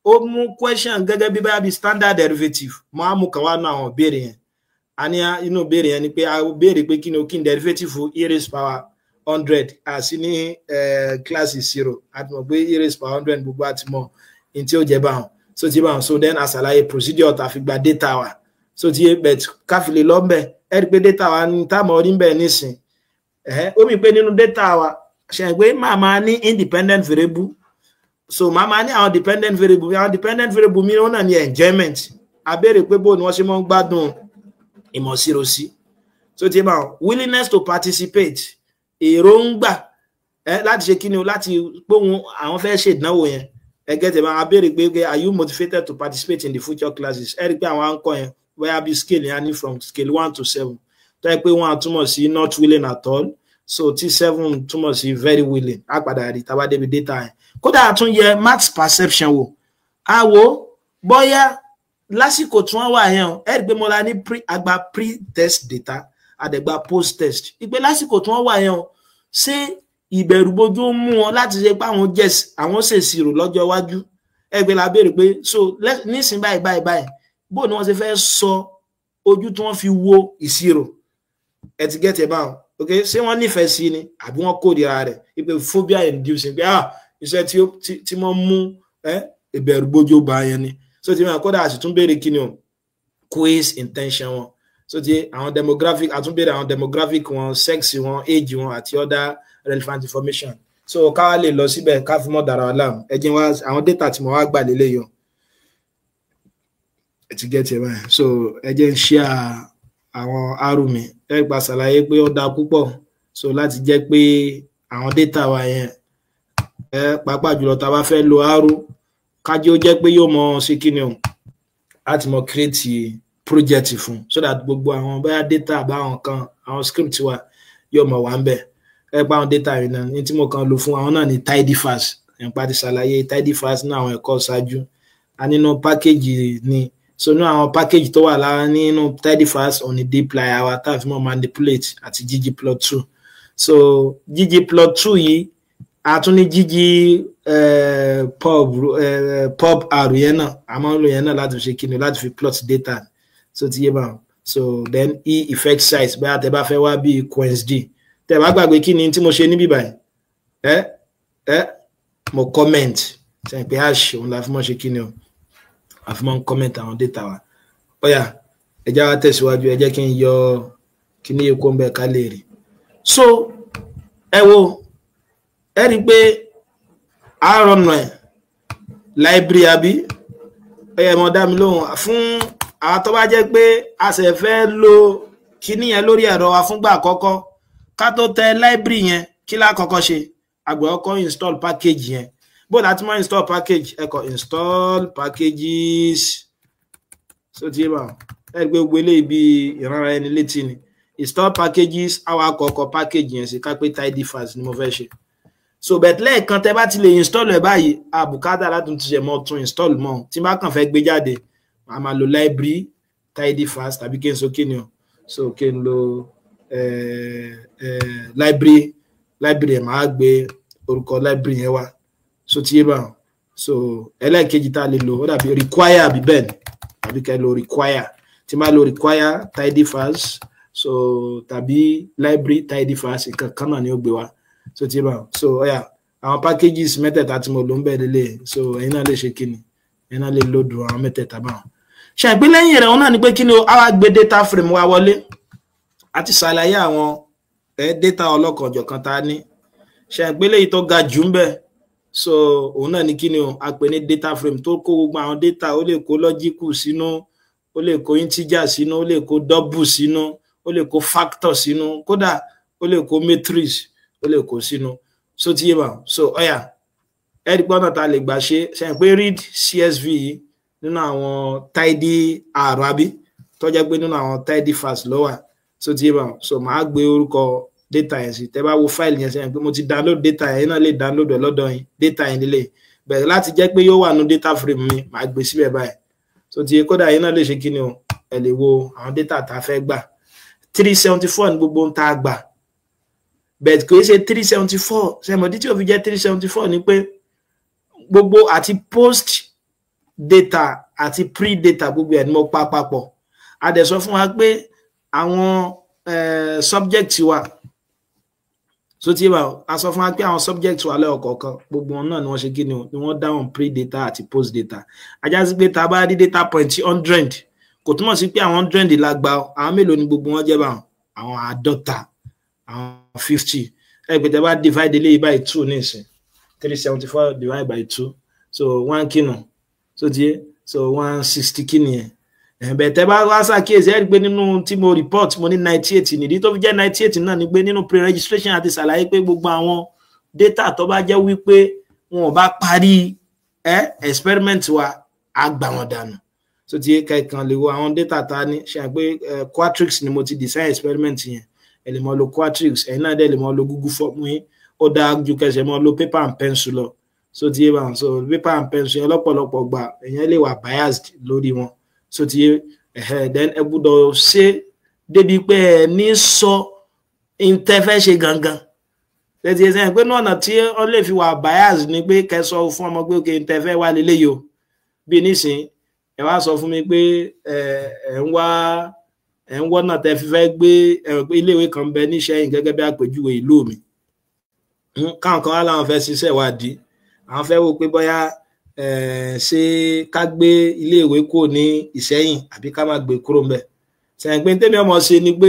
ó mú question gẹ́gẹ́ bí bóyá bí standard derivative mo á mú kàn wá nú àwọn ìbéèrè yẹn ani inú béèrè yẹn ni pé a béèrè pé kíni o kí n derivative e raised power 100 àti ní class 0 àti mọ̀ pé e raised power 100 gbogbo àti mọ̀ in tí ó jẹ́ báwọn. So ti báwọn so then àṣàlàyé procedure tá fi gba data wa. So ti bet káfílẹ̀ lọ́mbẹ̀ ẹ rí pé data wa ní táàmù ọdún bẹ́ẹ̀ nísìn ó mi pé nínú data wa ṣe pé máa ní independent variable. So máa ní àwọn dependent variable mi ó náà ní enjoyment a béèrè pé bó ni wọ́n ṣe mọ́ gbádùn ìmọ̀ ìṣirò sí. So ti báwọn willingness to participate èròǹgbà láti ṣe kíni o láti gbóhùn àwọn fẹ́ ṣe ìdánwò yẹn ẹ get ẹ máa béèrè pé are you motivated to participate in the future classes ẹ rí pé àwọn àǹkọ yẹn bóyá bí scale yẹn á ní from scale 1 to 7 tó yẹ pé 1 túmọ̀ sí not willing at all so tí 7 túmọ̀ sí very willing á padà rí tá bá débi data yẹn kódà àtún yẹ maths perception wò á wò bóyá lásìkò tí wọ́n wà yẹn ẹ rí pé mo la ní àgbà pre-test data àdẹ̀gbà post-test ìpè lásìkò tí wọ́n wà yẹn ṣé ìbẹ̀rùbojo mú wọn láti ṣe pé àwọn ṣèṣirò lọ́jọ́ iwájú ẹgbẹ́ la béèrè pé so nísìn báyìí bó ni wọ́n ṣe fẹ́ sọ ojú tí wọ́n fi wo ìṣirò ẹ ti get about okay ṣé wọ́n nífẹ̀ẹ́ sí ni àbí wọ́n kórìíra rẹ̀ ìpè phobia inducing pé iṣẹ́ tí wọ́n mú ìbẹ̀rùbojo bá yẹn ni so ti máa kódà àti tún béèrè kí ni o quiz intention wọn so ti àwọn demographic àtúnbéèrè àwọn demographic wọn sex wọn age wọn àti other relevant information so ká wá lè lọ síbẹ̀ ká fi mọ́ dára wa láàmú ẹ jẹ́ wá àwọn data tí mo wá gbà lélẹ̀ yọ ẹ ti get it báyìí so ẹ jẹ́ ń share àwọn arúmi ẹ gba ṣàlàyé pé ó dáa púpọ̀ so láti jẹ́ pé àwọn data wa yẹn pàápàá jùlọ tá a bá fẹ́ lo arú kájí ó jẹ́ pé yóò mọ sí kíni o láti mọ create project fún so that gbogbo àwọn bóyá data àbáwọn kan àwọn script wa yóò mọ wà ń bẹ̀ pa àwọn data yìí náà ní tí mo kàn lò fún àwọn náà ní tidyfast nípa ti ṣàlàyé tidyfast ní àwọn ẹ̀kọ́ ṣáájú a nínú package ni so ní àwọn package tó wà lára nínú tidyfast on the dplyr wa tá a fi mọ́ manipulate àti ggplot2 so ggplot2 yìí a tún ní pub r yẹn náà a máa ń lò yẹn náà láti fi ṣe kíni láti fi plot data so ti yé bá so then effect size bóyá tẹ bá fẹ́ wá bí quensd tẹ bá gbàgbé kí ni tí mo ṣe níbí báyìí mo comment ṣe pé hash òun la fi mọ́ ṣe kí ni o a fi mọ́ comment àwọn data wa ọ̀yà ẹ já wa tẹ̀síwájú ẹ jẹ́ kí n yọ kí ní èkó ń bẹ̀ ká lè rí so ẹ wo ẹ rí pé àárọ̀nà ẹ̀ library àbí ẹ mọ̀ dá mi lóhùn fún àwọn tó bá jẹ́ pé a sì fẹ́ lo kíní yẹn lórí ẹ̀rọ wa fúngbà àkọ́kọ́ ká tó tẹ library yẹn kí la kọ́kọ́ ṣe àgbẹ̀kọ́ install package yẹn bó láti máa install package ẹ kọ install packages so tí bá ẹ gbé gbogbo eléyìí bí ìrànra ẹni létí ni install packages àwa àkọ́kọ́ package yẹn sí ká pé tidyfast ni mo fẹ́ ṣe so bet lẹ́ẹ̀kan tẹ bá ti lè install ẹ̀ báyìí àbùkátà láti tún ṣe mọ́ tún install mọ́ tí bá kàn fẹ́ gbé jáde màá máa lo library tidyfast tàbí kí n so kí ni o so kí n lo library máa gbé orúkọ library yẹn wá so tí yé bá so ẹlẹ́ẹ̀kejì tá a lè lò ó dàbí require àbí bẹ́ẹ̀ ni tàbí kẹ́ lo require tí máa lo require tidyfast so tàbí library tidyfast ìkankan náà ni ó gbé wá so tí yé bá so ọ̀yà àwọn packages mẹ́tẹ̀ẹ̀ta tí mo lò ń bẹ̀ lélẹ̀ so ẹ̀yin náà lè ṣe kíni ẹ̀yin náà lè lòdù àwọn mẹ́tẹ̀ẹ̀ta báwọn ṣe àgbé lẹ́yìn rẹ̀ wọn náà ni pé kí ni a wá gbé data frame wa wọlé àti ṣàlàyé àwọn data ọlọ́kanòjọ̀kan tá a ní ṣe àgbé lẹ́yìn tó ga jù ń bẹ̀ so òun náà ni kí ni a pè ní data frame tó kó gbogbo àwọn data ó lè kó logical sínú ó lè kó integer sínú ó lè kó double sínú ó lè kó factor sínú kódà ó lè kó matrix ó lè kó sínú so tí yé bá so ọ̀yà ẹ̀rí pọ́nà tá a lè gbà ṣe àgbé read csv yìí nínú àwọn tidyr àbí tó jẹ́ pé nínú àwọn tidyfast ló wà so tí yé bá so màá gbé orúkọ data yẹn sí tẹ́ bá wo file yẹn sẹ́yìn pé mo ti download data yẹn náà lè download ẹ̀ lọ́dọ̀ yín data yẹn nílé bẹ̀rẹ̀ láti jẹ́ pé yóò wà nínú data frame mi màá gbé síbẹ̀ báyìí so tí yé kódà yẹn náà lè ṣe kí ni o ẹ lè wo àwọn data tá a fẹ́ gbà 374 ní gbogbo ń tá a gbà bẹ̀rẹ̀ kò ṣe 374 sẹ́mọ̀dí tí ò fi jẹ́ 374 ni pé gbogbo àti post data àti pre-data gbogbo ẹ̀ ni mo pa papọ̀ a dẹ̀ sọ fún wa pé àwọn subject wa so tí a sọ fún wa pé àwọn subject wa lẹ́ọ̀kọ̀ọ̀kan gbogbo wọn náà ni wọ́n ṣe kí ni wọ́n dáhùn pre-data àti post-data ajá sí pé tá a bá rí data point 100 kò túmọ̀ sí pé àwọn 100 la gba àwọn mélòó ni gbogbo wọn jẹ́ bá àwọn 50 àwọn 50 ẹgbẹ́ tẹ́ bá divide eléyìí by 2 ní ìsìn 374 divided by 2 so 1 kinu so díẹ̀ so 160 kí nìyẹn ẹ̀bẹ̀ tẹ́ bá wá ṣàkíyèsí ẹ rí pé nínú tí mo report mo ní 98 nídìí tó fi jẹ́ 98 náà ni pé nínú pre-registration àti ṣàlàyé pé gbogbo àwọn data tó bá jẹ́ wípé wọn ò bá parí experiment wa á gbà wọn dànù so tí kẹ̀kan lè wo àwọn data ta ní ṣe pé Qualtrics ni mo ti design experiment yẹn ẹ lè mọ lo Qualtrics ẹ̀yin náà dẹ̀ lè mọ lo Google form yín ó dáa ju kẹsẹ̀ mọ lo paper and pencil lọ so tí yé so paper and pencil yẹn lọ́pọ̀lọpọ̀ gbà èèyàn lè wà biased lórí wọn so tí yé then ẹ gbọ́dọ̀ ṣe débi pé ẹ ní sọ ìtẹ́fẹ́ ṣe gangan lẹ́tí ẹsẹ̀ pé náà tí wọ́n lè fi wà biased ni pé kẹsọ fún ọmọ pé òkè ìtẹ́fẹ́ wà lélẹ́yìí o bí nísìn ẹ wá sọ fún mi pé ẹ ń wọ́ náà tẹ́ fi fẹ́ gbé iléèwé kan bẹ níṣẹ́yìn gẹ́gẹ́ bí àpèjúwe ìlú mi káwọn kan wá láwọn fẹ́ ṣiṣẹ́ ìwádìí àwọn fẹ́ wò pé bóyá ṣé ká gbé iléèwé kúrò ní Ìṣẹ́yìn àbí ká má gbé kúrò ńbẹ̀ sẹ́yìn pé tèmi ọmọ ṣe ni pé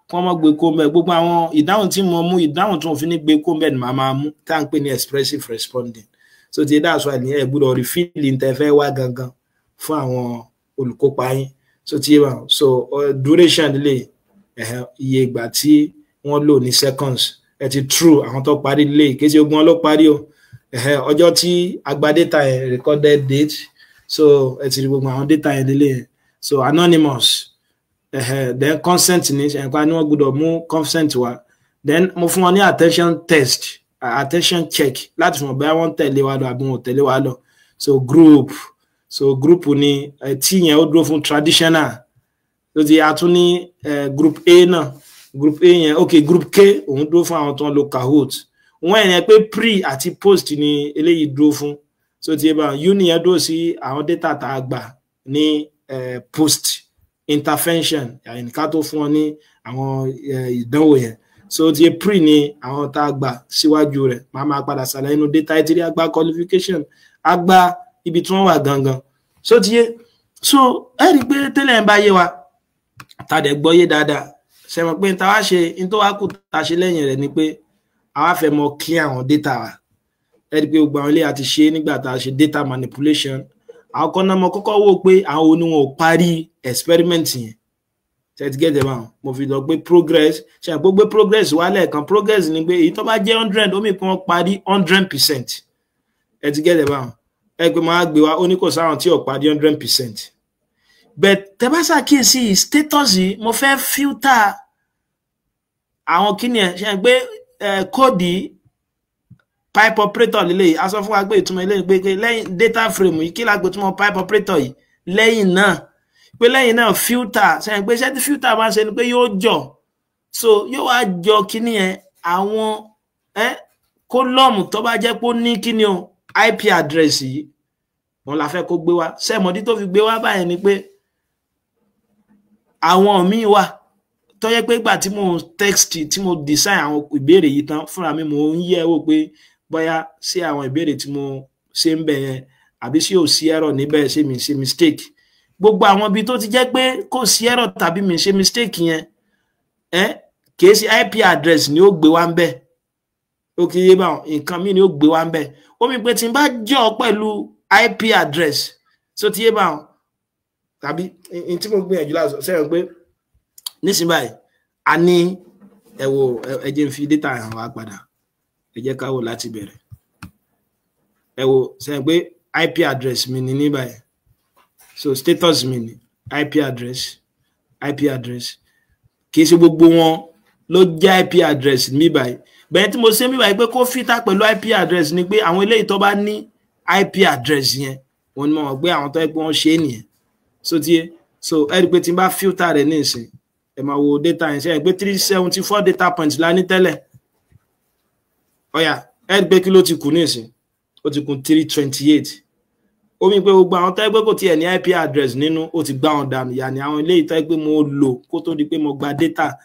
kán má gbé kúrò ńbẹ̀ gbogbo àwọn ìdáhùn tí mo mú ìdáhùn tí mo fi ní gbé kúrò ńbẹ̀ ni màá máa mú tá à ń pè ní expressive responding so ti that's why ní ẹ gbọ́dọ̀ refill ìtẹ́fẹ́ wá gangan fún àwọn olùkópa yín so ti wà so duration lè iye ìgbà tí wọ́n lò ní seconds ẹ ti true àwọn tó parí lè kéde ogun ló parí o ọjọ́ tí agba data yẹn recorded date so ẹ ti rí gbogbo àwọn data yẹn délé yẹn so anonymous then consent ní ṣẹ̀ǹpa ni wọ́n gbọ́dọ̀ mú consent wá then mo fún wọn ní attention test attention check láti fún wọn bóyá wọ́n tẹ̀lé wa lọ àbí wọn ò tẹ̀lé wa lọ so group ni tí yẹn ó dúró fún traditional so ti a tún ní group A náà group A yẹn okay group K òun dúró fún àwọn tó ń lo Kahoot wọ́n yẹn pé pre àti post ni eléyìí dúró fún so ti bá uni yẹn dúró sí àwọn data tá a gbà ní post intervention yàrá ká tó fún wọn ní àwọn ìdánwò yẹn so ti pre ni àwọn tá a gbà síwájú rẹ̀ máa padà ṣàlàyé inú data ẹ ti rí àgbà qualification àgbà ibi tí wọ́n wà gangan so ti yé so ẹ rí pé tẹ́lẹ̀ ń bá yé wa tá dẹ̀ gbọ́ yé dáadáa ṣe mọ̀ pé tá wá ṣe in tó wá kù tá ṣe lẹ́yìn rẹ̀ ni pé àwa fẹ́ mọ̀ clear àwọn data wa ẹ rí pé gbogbo àwọn ilé àti ṣe nígbà tá a ṣe data manipulation àwọn kan náà mo kọ́kọ́ wò pé àwọn oníwọ̀n ò parí experiment yẹn ṣe ti get them mo fi lọ pé progress ṣe àpò gbé progress wá lẹ́ẹ̀kan progress ni pé èyí tó bá jẹ́ 100 ó mì pé wọ́n parí 100% ẹ ti get them ẹ pé máa gbé wa ó ní kò sáwọn tí ò parí 100% but tẹ́ bá ṣàkíyèsí status yìí mo fẹ́ filter àwọn kíni ẹ ṣe pé kóòdì pipe operator lélẹ̀ a sọ fún wa pé ìtumọ̀ eléyìí pé lẹ́yìn data frame yìí kí la gbé túmọ̀ pipe operator yìí lẹ́yìn náà filter ṣe pé ṣé tí filter bá ṣe ni pé yóò jọ so yóò wá jọ kíni ẹ àwọn kólọ́ọ̀mù tó bá jẹ́ pé ó ní kíni o IP address yìí wọ́n la fẹ́ kó gbé wá sẹ́mọ̀dí tó fi gbé wá báyìí ni pé àwọn míì wà tó yẹ pé ìgbà tí mo text tí mo design àwọn ìbéèrè yìí tán fúnra mi mo ń yẹ̀ wò pé bóyá sí àwọn ìbéèrè tí mo ṣe ń bẹ̀ yẹn àbí sí ò sí error níbẹ̀ ṣé mi ṣe mistake gbogbo àwọn ibi tó ti jẹ́ pé kò sí error tàbí mi ṣe mistake yẹn kìí ṣe IP address ni ó gbé wá ń bẹ̀ ó kì í yé báwọn nǹkan míì ni ó gbé wá ń bẹ̀ ó mi pé tí n bá jọ pẹ̀lú IP address so ti yé báwọn tàbí in tí mo gbìyànjú láti sẹ́yìn pé nísìnyí báyìí a ní ẹ jẹ́ n fi data hàn wá padà ẹ jẹ́ ká wò láti bẹ̀rẹ̀ ẹ wò sẹ́yìn pé IP address mi ní báyìí so status mi ní IP address kì í ṣe gbogbo wọn ló jẹ́ IP address ní báyìí bẹ́ẹ̀ tí mo ṣe ní báyìí pé kó filter pẹ̀lú IP address ni pé àwọn eléyìí tó bá ní IP address yẹn wọ́n ní mo mọ̀ pé àwọn tó yẹ pé wọ́n ṣe é nìyẹn so tiye so ẹ rí pé tí n bá filter rẹ̀ ní ìsìn ẹ máa wo data yẹn ṣe é pé 374 data points la ní tẹ́lẹ̀ ọ̀yà ẹ rí pé kí ló ti kù ní ìsìn ó ti kù 328 ó mi pé gbogbo àwọn tó yẹ pé kò tiẹ̀ ní IP address nínú ó ti gbá wọn dànù yà ní àwọn eléyìí tó yẹ pé mo lò kó tó di pé mo gba data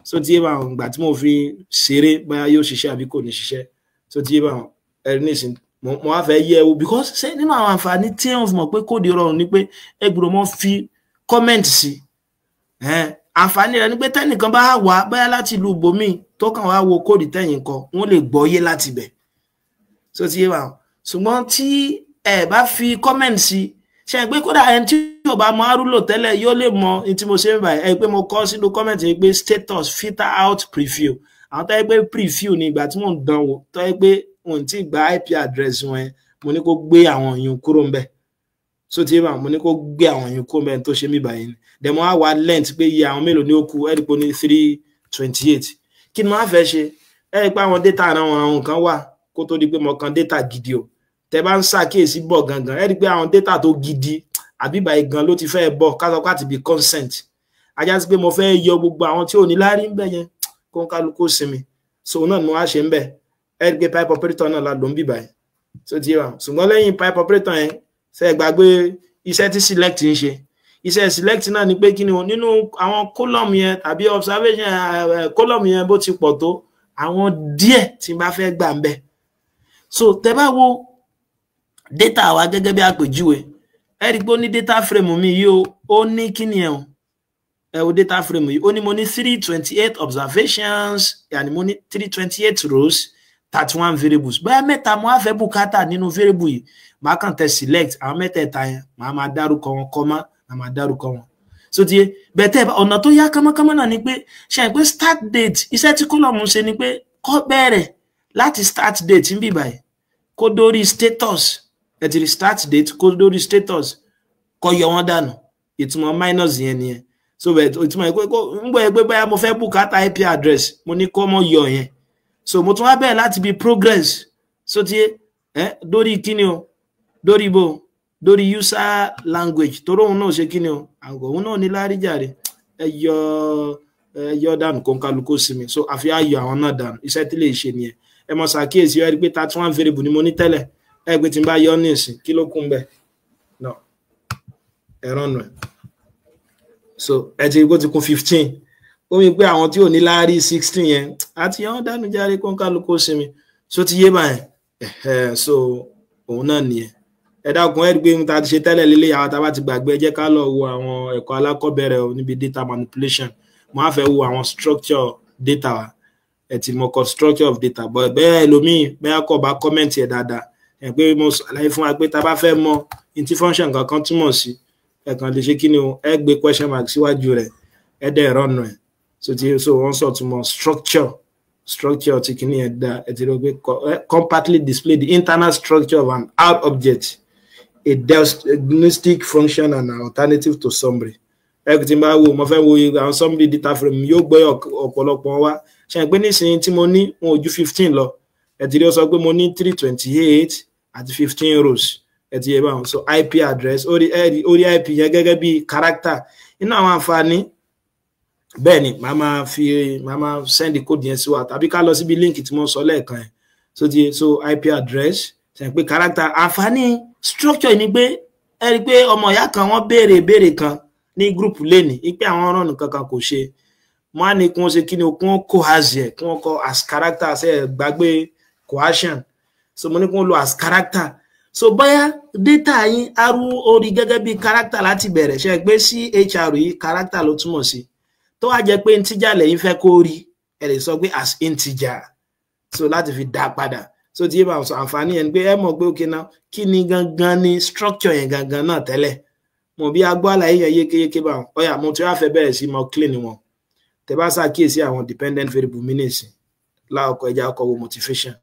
so tiye bá wọn gbà tí mo fi ṣeré bóyá yóò ṣiṣẹ́ àbí kò ní ṣiṣẹ́ so tiye bá wọn ẹ rí ní ìsìn mo wá fẹ́ yẹ̀ wò because ṣé nínú àwọn àǹfààní tí wọ́n fi mọ̀ pé kóòdì rọrùn ni pé ẹ gbọ́dọ̀ mọ́ fi comment sí àǹfààní rẹ̀ ni pé tẹ́nìkan bá wà báyà láti ìlú ibòmíì tó kàn wá wo kóòdì tẹ̀yìn kan wọ́n lè gbọ́yé láti bẹ̀ so ti yé wa ṣùgbọ́n tí ẹ bá fi comment sí ṣe pé kódà ẹni tí yóò bá mọ arúlò tẹ́lẹ̀ yóò lè mọ ní tí mo ṣe ń báyìí ẹ pé mo kọ sínú comment yìí pé status filter out preview àwọn tó yẹ pé preview ni ìgbà tí mò ń dánwò tó yẹ pé wọn ti gba IP address wọn mo ní kó gbé àwọn yun kúrò ńbẹ̀ so ti bá mo ní kó gbé àwọn yun kúrò ńbẹ̀ tó ṣe mí báyìí then mo wá length pé iye àwọn mélòó ní ó kù ẹ rí pé ní 328 kí ni mo fẹ́ ṣe ẹ rí pé àwọn data àwọn kan wà kó tó di pé mo kan data gidi o tẹ́ bá ń ṣàkíyèsí bọ̀ gangan ẹ rí pé àwọn data tó gidi àbí báyìí gan ló ti fẹ́ bọ̀ ká sọ pé àti bí consent ajá sí pé mo fẹ́ yọ gbogbo àwọn tí ò ní lárí ń bẹ̀ yẹn kó ń kálukú sinmi so náà ni mo wá ṣe ń bẹ̀ ẹ rí pé pipe operator náà la lò ń bì báyìí so ti wà ṣùgbọ́n lẹ́yìn pipe operator yẹn ṣe gbàgbé iṣẹ́ tí select ń ṣe iṣẹ́ select náà ni pé kí ni o nínú àwọn column yẹn tàbí observation column yẹn bó ti pọ̀ tó àwọn díẹ̀ tí n bá fẹ́ gbà ń bẹ̀ so tẹ́ bá wo data wa gẹ́gẹ́ bí àpèjúwe ẹ rí pé ó ní data frame mi yìí ó ní kí ni ẹ wo data frame yìí ó ní mo ní 328 observations yàní mo ní 328 rows 31 variables bóyá mẹ́ta mo á fẹ́ bùkátà nínú variable yìí màá kàn tẹ select àwọn mẹ́tẹ̀ẹ̀ta yẹn màá máa dárúkọ wọn comma màá máa dárúkọ wọn so ti bẹ̀tẹ̀ ọ̀nà tó yá kánmọ́kánmọ́ náà ni pé ṣe pé start date iṣẹ́ tí column ṣe ni pé kó bẹ̀rẹ̀ láti start date ń bì báyìí kó dórí status ẹ ti rí start date kó dórí status kó yọ wọn dànù ìtumọ̀ minus yẹn nìyẹn so ìtumọ̀ ń gbọ́ ẹgbẹ́ báyà mo fẹ́ bùkátà IP address mo ní kó mọ́ yọ yẹn so mo tún wá bẹ̀rẹ̀ láti bí progress so ti dórí kíni o dórí bo dórí user language toro òun náà ṣe kíni o òun náà ní lárí jàre ẹ yọ dànù kó ń kálukú sí mi so àfi ayọ̀ àwọn náà dànù iṣẹ́ tí lè ṣe nìyẹn ẹ mọ̀ ṣàkíyèsí ẹ rí pé 31 variable ni mo ní tẹ́lẹ̀ ẹ pé tí n bá yọ ní ìsìn kí ló kún bẹ́ẹ̀ no ẹ̀rọ nù ẹ̀ so ẹ ti rí bó ti kún 15 ó mi pé àwọn tí ò ní láárí 16 yẹn àti yẹn dánú járe kó ń kálukú sí mi so ti yé báyẹn so òun náà nìyẹn ẹ dákun ẹ rí pé ta ti ṣe tẹ́lẹ̀ lélẹ̀ àwọn tá bá ti gbàgbé ẹ jẹ́ ká lọ wo àwọn ẹ̀kọ́ alákọ̀ọ́bẹ̀rẹ̀ níbi data manipulation mo á fẹ́ wo àwọn structure data wa ẹ ti mọ̀ kọ́ structure of data but bẹ́ẹ̀ ẹlòmíì bẹ́ẹ̀ kọ́ bá comment ẹ̀ dáadáa ẹ̀ pé mo ṣàlàyé fún wa pé tá bá fẹ́ mọ̀ ní function kankan túmọ̀ sí ẹ kàn lè ṣe kí ni o ẹ gbé question mark síwájú rẹ̀ ẹ dẹ̀ rọ́nù ẹ̀ so wọ́n sọ túmọ̀ structure tí kìíní ẹ̀ dá ẹ ti rò pé compactly display the internal structure of an out object a diagnostic function and an alternative to summary ẹ tí n bá wo mo fẹ́ wo àwọn summary data frame yóò gbé ọ̀pọ̀lọpọ̀ wá ṣe pé nísìnyí tí mo ní wọn ò ju 15 lọ ẹ ti rí ó sọ pé mo ní 328 àti 15 rows ẹ ti yẹ báwọn so IP address orí IP yẹn gẹ́gẹ́ bí character inú àwọn àǹfààní bẹ́ẹ̀ ni màá máa send code yẹn sí wa tàbí ká lọ síbi link tí mo sọ lẹ́ẹ̀kan yẹn so IP address ṣe pé character àǹfààní structure ni pé ẹ rí pé ọmọ ìyá kan wọ́n béèrè kan ní group lẹ́ni ipe àwọn ọ̀rọ̀ nìkan kan kò ṣe wọ́n á ní kí wọ́n ṣe kí ni kí wọ́n cohase kí wọ́n kọ as character ṣe gbàgbé cohesion so mo ní kí wọ́n lo as character so bóyá data yín arú orí gẹ́gẹ́ bí character láti bẹ̀rẹ̀ ṣe pé CHR yìí character ló túmọ̀ sí tó wá jẹ́ pé integer lẹ́yìn fẹ́ kó rí ẹ lè sọ pé as integer so láti fi dá padà so tí yé bá sọ àǹfààní yẹn pé ẹ mọ̀ pé òkè náà kí ni gangan ni structure yẹn gangan náà tẹ́lẹ̀ mo bí agbó àlàyé yẹn yékéyéké bá wọn ọyà mo tí wàá fẹ́ bẹ̀rẹ̀ sí mo clean wọn tẹ bá ṣàkíyèsí àwọn dependent variable minutes láọkọ ẹja ọkọ wo motivation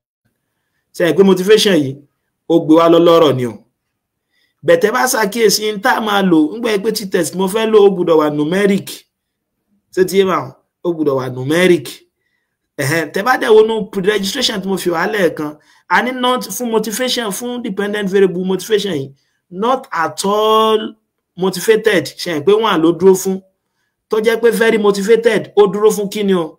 ṣe pé motivation yìí ó gbé wá lọ́lọ́rọ̀ ni o bẹ̀tẹ̀ bá ṣàkíyèsí ń tá máa lò ń gbẹ́ pé tí test mo fẹ́ lò ó gbọ́dọ̀ wà numeric ṣé tí yé bá wọn ó gbọ́dọ̀ wà numeric tẹ bá dẹ̀ wọnú pre-registration tí mo fi wà lẹ́ẹ̀kan a ní not fún motivation fún dependent variable motivation yìí not at all motivated ṣe pé wọ́n ló dúró fún tó jẹ́ pé very motivated ó dúró fún kí ni o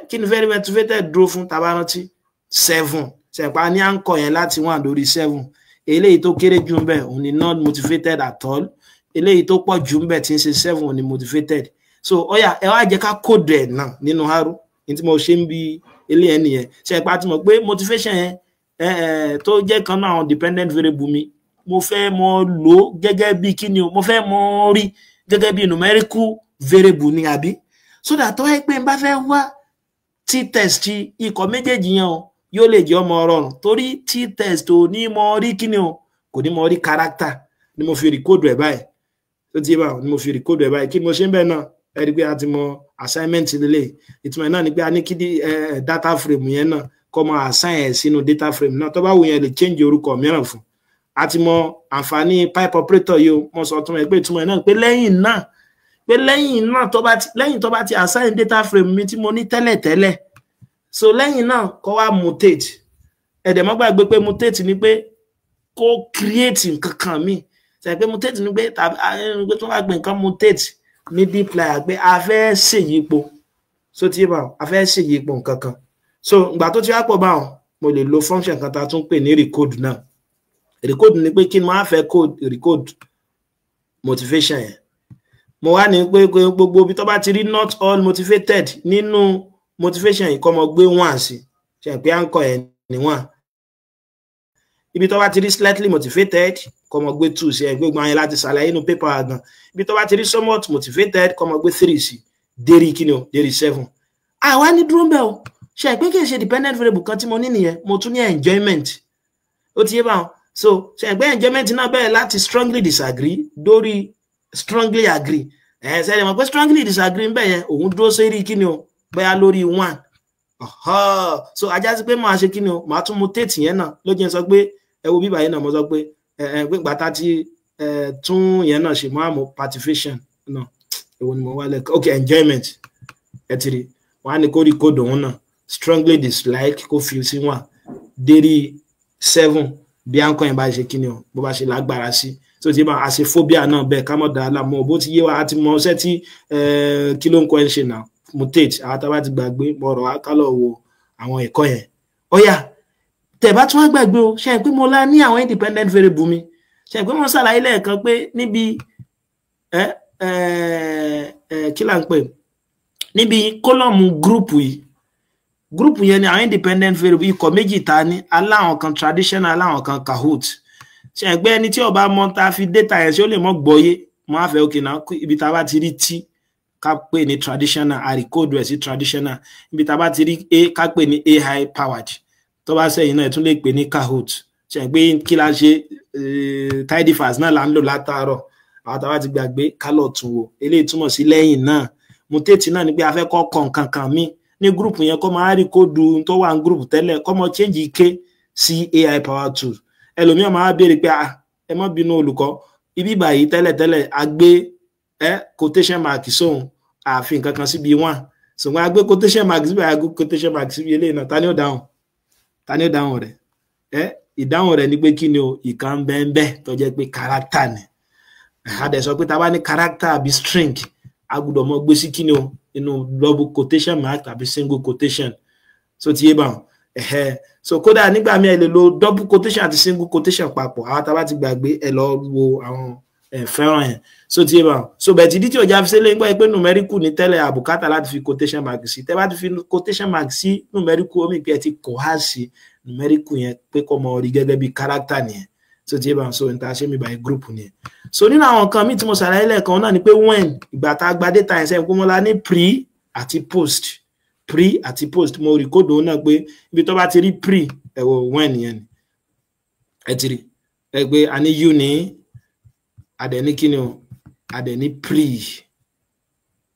kí ni very motivated dúró fún tá bá rántí 7 ṣe pa ní anchor yẹn láti 1 lórí 7 eléyìí tó kéré jù ńbẹ̀ òun ni not motivated at all eléyìí tó pọ̀ jù ńbẹ̀ tí ń ṣe 7 òun ni motivated so ọ̀yà ẹ wá jẹ́ ká code ẹ̀ náà nínú haru ní tí mo ṣe ń bi eléyẹn nìyẹn ṣe pa tí mo pé motivation yẹn tó jẹ́ kan náà àwọn dependent variable mi mo fẹ́ mọ̀ lò gẹ́gẹ́ bí kíni o mo fẹ́ mọ̀ rí gẹ́gẹ́ bí numerical variable ni àbí so that tó wáyé pé n bá fẹ́ wá t-test ikọ̀ méjèèjì yẹn o yóò lè jẹ́ ọmọ ọ̀rọ̀rùn torí t-test ò ní mọ̀ rí kíni o kò ní mọ̀ rí character ni mo fi record ẹ̀ báyìí tó ti bá ni mo fi record ẹ̀ báyìí kí mo ṣe ń bẹ́ẹ̀ náà ẹ rí pé a ti mọ assignment lélẹ̀ ìtumọ̀ náà ni pé a ní kí data frame yẹn náà kó máa assign ẹ̀ sínú data frame náà tó bá wù yẹn lè change orúkọ mìíràn fún àti mọ àǹfààní pipe operator yìí mo sọ tún ẹ pé ìtumọ̀ ẹ̀ náà pé lẹ́yìn náà tó bá ti assign data frame mi tí mo ní tẹ́lẹ̀ so lẹ́yìn náà kó wá mutate ẹ̀dẹ̀ má gbàgbé pé mutate ni pé kó create nǹkan kan mi ṣe pé mutate ni pé tó bá gbé nǹkan mutate ní dplyr pé a fẹ́ ṣèyípo so tí bá a fẹ́ ṣèyípo nǹkan kan so ìgbà tó ti wá pọ̀ báwọn mo lè lo function kan tá tún pè ní recode náà recode ni pé kí ni mo á fẹ́ recode motivation yẹn mo wá ní pé gbogbo bí tó bá ti rí not all motivated nínú motivation yìí kó mo gbé 1 sí ṣe pé anchor ẹ̀ ní 1 ibi tó bá ti rí slightly motivated kó mo gbé 2 sí ẹ gbogbo àwọn láti ṣàlàyé nínú paper àgàn ibi tó bá ti rí somewhat motivated kó mo gbé 3 sí dérí kí ni o dérí 7 àwa ní dúró ńbẹ̀ o ṣe pé kì í ṣe dependent variable kan tí mo ní nìyẹn mo tún ní enjoyment ó ti yé báwọn so ṣe pé enjoyment náà bẹ̀rẹ̀ láti strongly disagree dórí strongly agree ṣe lè mọ̀ pé strongly disagree ńbẹ̀ yẹn òun dúró sórí kí ni o bẹ́ẹ̀ lórí 1 so ajá sí pé máa ṣe kí ni o máa tún mutate yẹn náà ló jẹ́ sọ pé ẹ wo bíbá yẹn náà mo sọ pé pé gbàtà tí tún yẹn náà ṣe máa mọ participation náà èwo ni mo wá lẹ́kọ̀ọ́ ok enjoyment ẹ ti rí wọn á ní kó rí code òun náà strongly dislike kó fi sí 1 dérí 7 bí à ń kọ́ yẹn bá ṣe kí ni o bó bá ṣe lágbára sí so ti bá a ṣe phobia náà bẹ́ẹ̀ ká mọ̀ dáa lámọ́ bó ti yé wa á ti mọ ọṣẹ́ tí kí ló ń kọ́ ẹ ṣe náà mutate àwọn tá bá ti gbàgbé ọ̀rọ̀ akálọ̀ wo àwọn ẹ̀kọ́ yẹn ó yá tẹ́ bá tún wá gbàgbé o ṣe pé mo lá ní àwọn independent variable mi ṣe pé mo ṣàlàyé lẹ́ẹ̀kan pé níbi kí là ń pè níbi kọ́lọ́mù group yẹn ni àwọn independent variable ikọ̀ méjì ta ní aláwọn kan traditional aláwọn kan kahoot ṣe pé ẹni tí ó bá mọ̀ tá fi data yẹn ṣé ó lè mọ̀ gbọ́yé mo á fẹ́ òkè náà ibi tá bá ti rí tí ká pè ní traditional a recode sí traditional ibi tá bá ti rí a ká pè ní a high powered tó bá sẹ́yìn náà tún lè pè ní kahoot ṣe pé kí la ṣe tidyverse náà là ń lò látàárọ̀ àwọn tá bá ti gbàgbé ká lọ tún wò eléyìí túmọ̀ sí lẹ́yìn náà mutate náà ni pé a fẹ́ kọ́ nǹkan kan míì ní group yẹn kó máa recode tó wà ní group tẹ́lẹ̀ kó mọ change ike sí ai power 2 ẹlòmíràn máa béèrè pé ẹ má bínú olùkọ́ ibi báyìí tẹ́lẹ̀ a gbé quotation mark sóhun àfi nǹkan kan síbi 1 ṣùgbọ́n a gbé quotation mark síbi a gbé quotation mark síbi eléyìí náà ta ni ó dáhùn rẹ̀ ìdáhùn rẹ̀ ni pé kí ni o ìkan bẹ́ẹ̀ tó jẹ́ pé character ni a dẹ̀ sọ pé ta bá ní character àbí string a gbọ́dọ̀ mọ gbé sí kí ni o inú double quotation mark tàbí single quotation so ti yé bá wọn so kódà nígbà míì ẹ lè lo double quotation àti single quotation papọ̀ àwọn tá bá ti gbàgbé ẹ lọ wo àwọn fẹ́ràn yẹn so ti yé bá wọn so bẹ́ẹ̀ ti dí tí ọjà fi sílẹ̀ nígbà pé numerical ní tẹ́lẹ̀ àbùkátà láti fi quotation mark sí tẹ́ bá ti fi quotation mark sí numerical omi pé ẹ ti kọ̀ á sí numerical yẹn pé kọ́ mọ orí gẹ́gẹ́ bí character nìyẹn so ti yé bá wọn so n ta ṣe mi by group nìyẹn so nínú àwọn nǹkan míì tí mo ṣàlàyé lẹ́ẹ̀kan náà ni pé when ìgbà tá a gba data yẹn sẹ́yìn pé mo la ní pre àti post mo record òun náà pé ibi tó bá ti rí pre ẹ̀wọ̀ when yẹn ni ẹ ti rí ẹ pé a ní u ní adẹ̀ní kíni o adẹ̀ní pre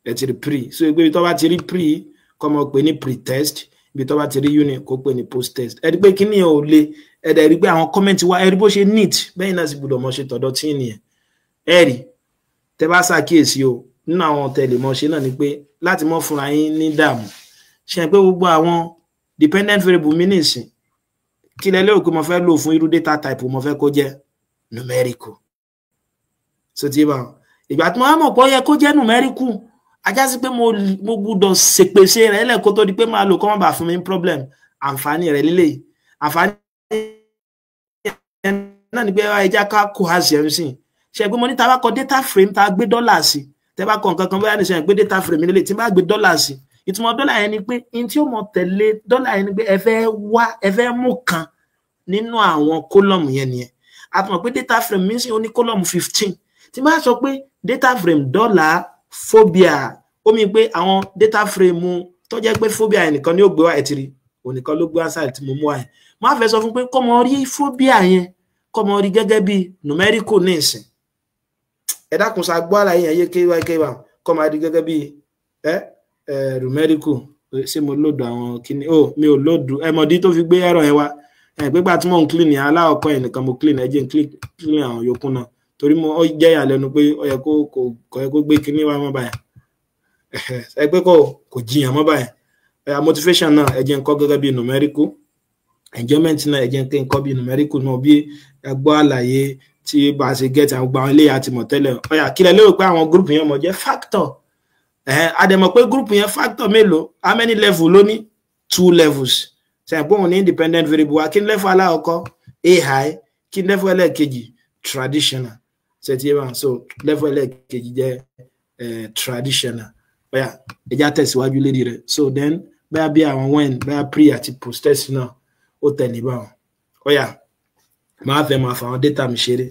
ẹ ti rí pre so ibi tó bá ti rí pre kọ́ mọ̀ pé ní pre-test ibi tó bá ti rí u ní kó pé ní post-test ẹ rí pé kíni ò le ẹ dẹ̀ rí pé àwọn comment wa ẹ rí bó ṣe neat bẹ́ẹ̀ náà sì gbọ́dọ̀ mọ̀ ṣe tọ̀dọ̀ tí nìyẹn ẹ rí tẹ bá ṣàkíyèsí o nínú àwọn tẹlẹmọ ṣe náà ni pé láti mọ fúnra yín ní dààmú ṣe pé gbogbo àwọn dependent variable mi nìsín kí lẹ lérò pé mo fẹ́ lò fún irú data type mo fẹ́ kó jẹ́ numerical so ti bá ìgbà tí mo wá mọ̀ pé ó yẹ kó jẹ́ numerical ajá sí pé mo gbọ́dọ̀ ṣèpèsè rẹ̀ lẹ́ẹ̀kó tó di pé máa lò kọ́ mọ́ bá fún mi problem àǹfààní rẹ̀ lílé àǹfààní náà ni pé ẹja ká kó àṣẹ ṣe pé mo ní tá bá kọ data frame tá gbé dọ́là sí tẹ́ bá kọ nǹkan kan bóyá ní ṣe pé data frame nílé tí bá gbé dọ́là sí ìtumọ̀ dọ́là yẹn ni pé in tí ó mọ tẹ̀lé dọ́là yẹn ni pé ẹ fẹ́ mú kan nínú àwọn kólọ́mù yẹn nìyẹn a mọ̀ pé data frame mi sì ó ní kólọ́mù 15 tí bá sọ pé data frame dọ́là phobia ó mi pé àwọn data frame tó jẹ́ pé phobia yẹn nìkan ni ó gbé wá ẹ̀tìrì ònìkan ló gbé wá sáà tí mo mú wá yẹn mo á fẹ́ sọ fún pé kọ́ mọ rí phobia yẹn kọ́ mọ rí gẹ́gẹ́ bí numerical ní ìsìn ẹ dákun sa gbọ́ àlàyé yẹn yé kéwà kọ́ máa rí gẹ́gẹ́ bí numerical ṣé mo load àwọn kíní mi ò load mọ̀dí tó fi gbé error yẹn wá pípa tí mò ń clean yẹn aláwọ̀kọ́ yẹn nìkan mo clean ẹjẹ́ clean àwọn yòókù náà torí ó jẹ́ ìyàlẹ́nu pé ó yẹ kó gbé kíní wá mọ́ báyìí ẹ pé kò jiyàn mọ́ báyìí motivation náà ẹjẹ́ ń kọ́ gẹ́gẹ́ bí numerical enjoyment náà ẹjẹ́ ń kọ́ bí numerical náà bí ẹgbọ́ àlàyé tí bá a ṣe get àwọn gbà wọn ilé àti mọ̀tẹ́lẹ̀ kílẹ̀ lérò pé àwọn group yẹn mọ̀ jẹ́ factor àdẹ̀mọ̀ pé group yẹn factor mélòó how many level ló ní 2 levels ṣe pé òun ní independent variable wa kí n level aláwọ̀kọ́ a high kí n level ẹlẹ́ẹ̀kejì traditional ṣe ti yé wọn so level ẹlẹ́ẹ̀kejì jẹ́ traditional ẹja tẹ̀síwájú lédi rẹ̀ so then bẹ́ẹ̀ bí àwọn when bẹ́ẹ̀ pre àti post test náà ó tẹ̀lé bá wọn máa fẹ́ máa fà àwọn data mi ṣeré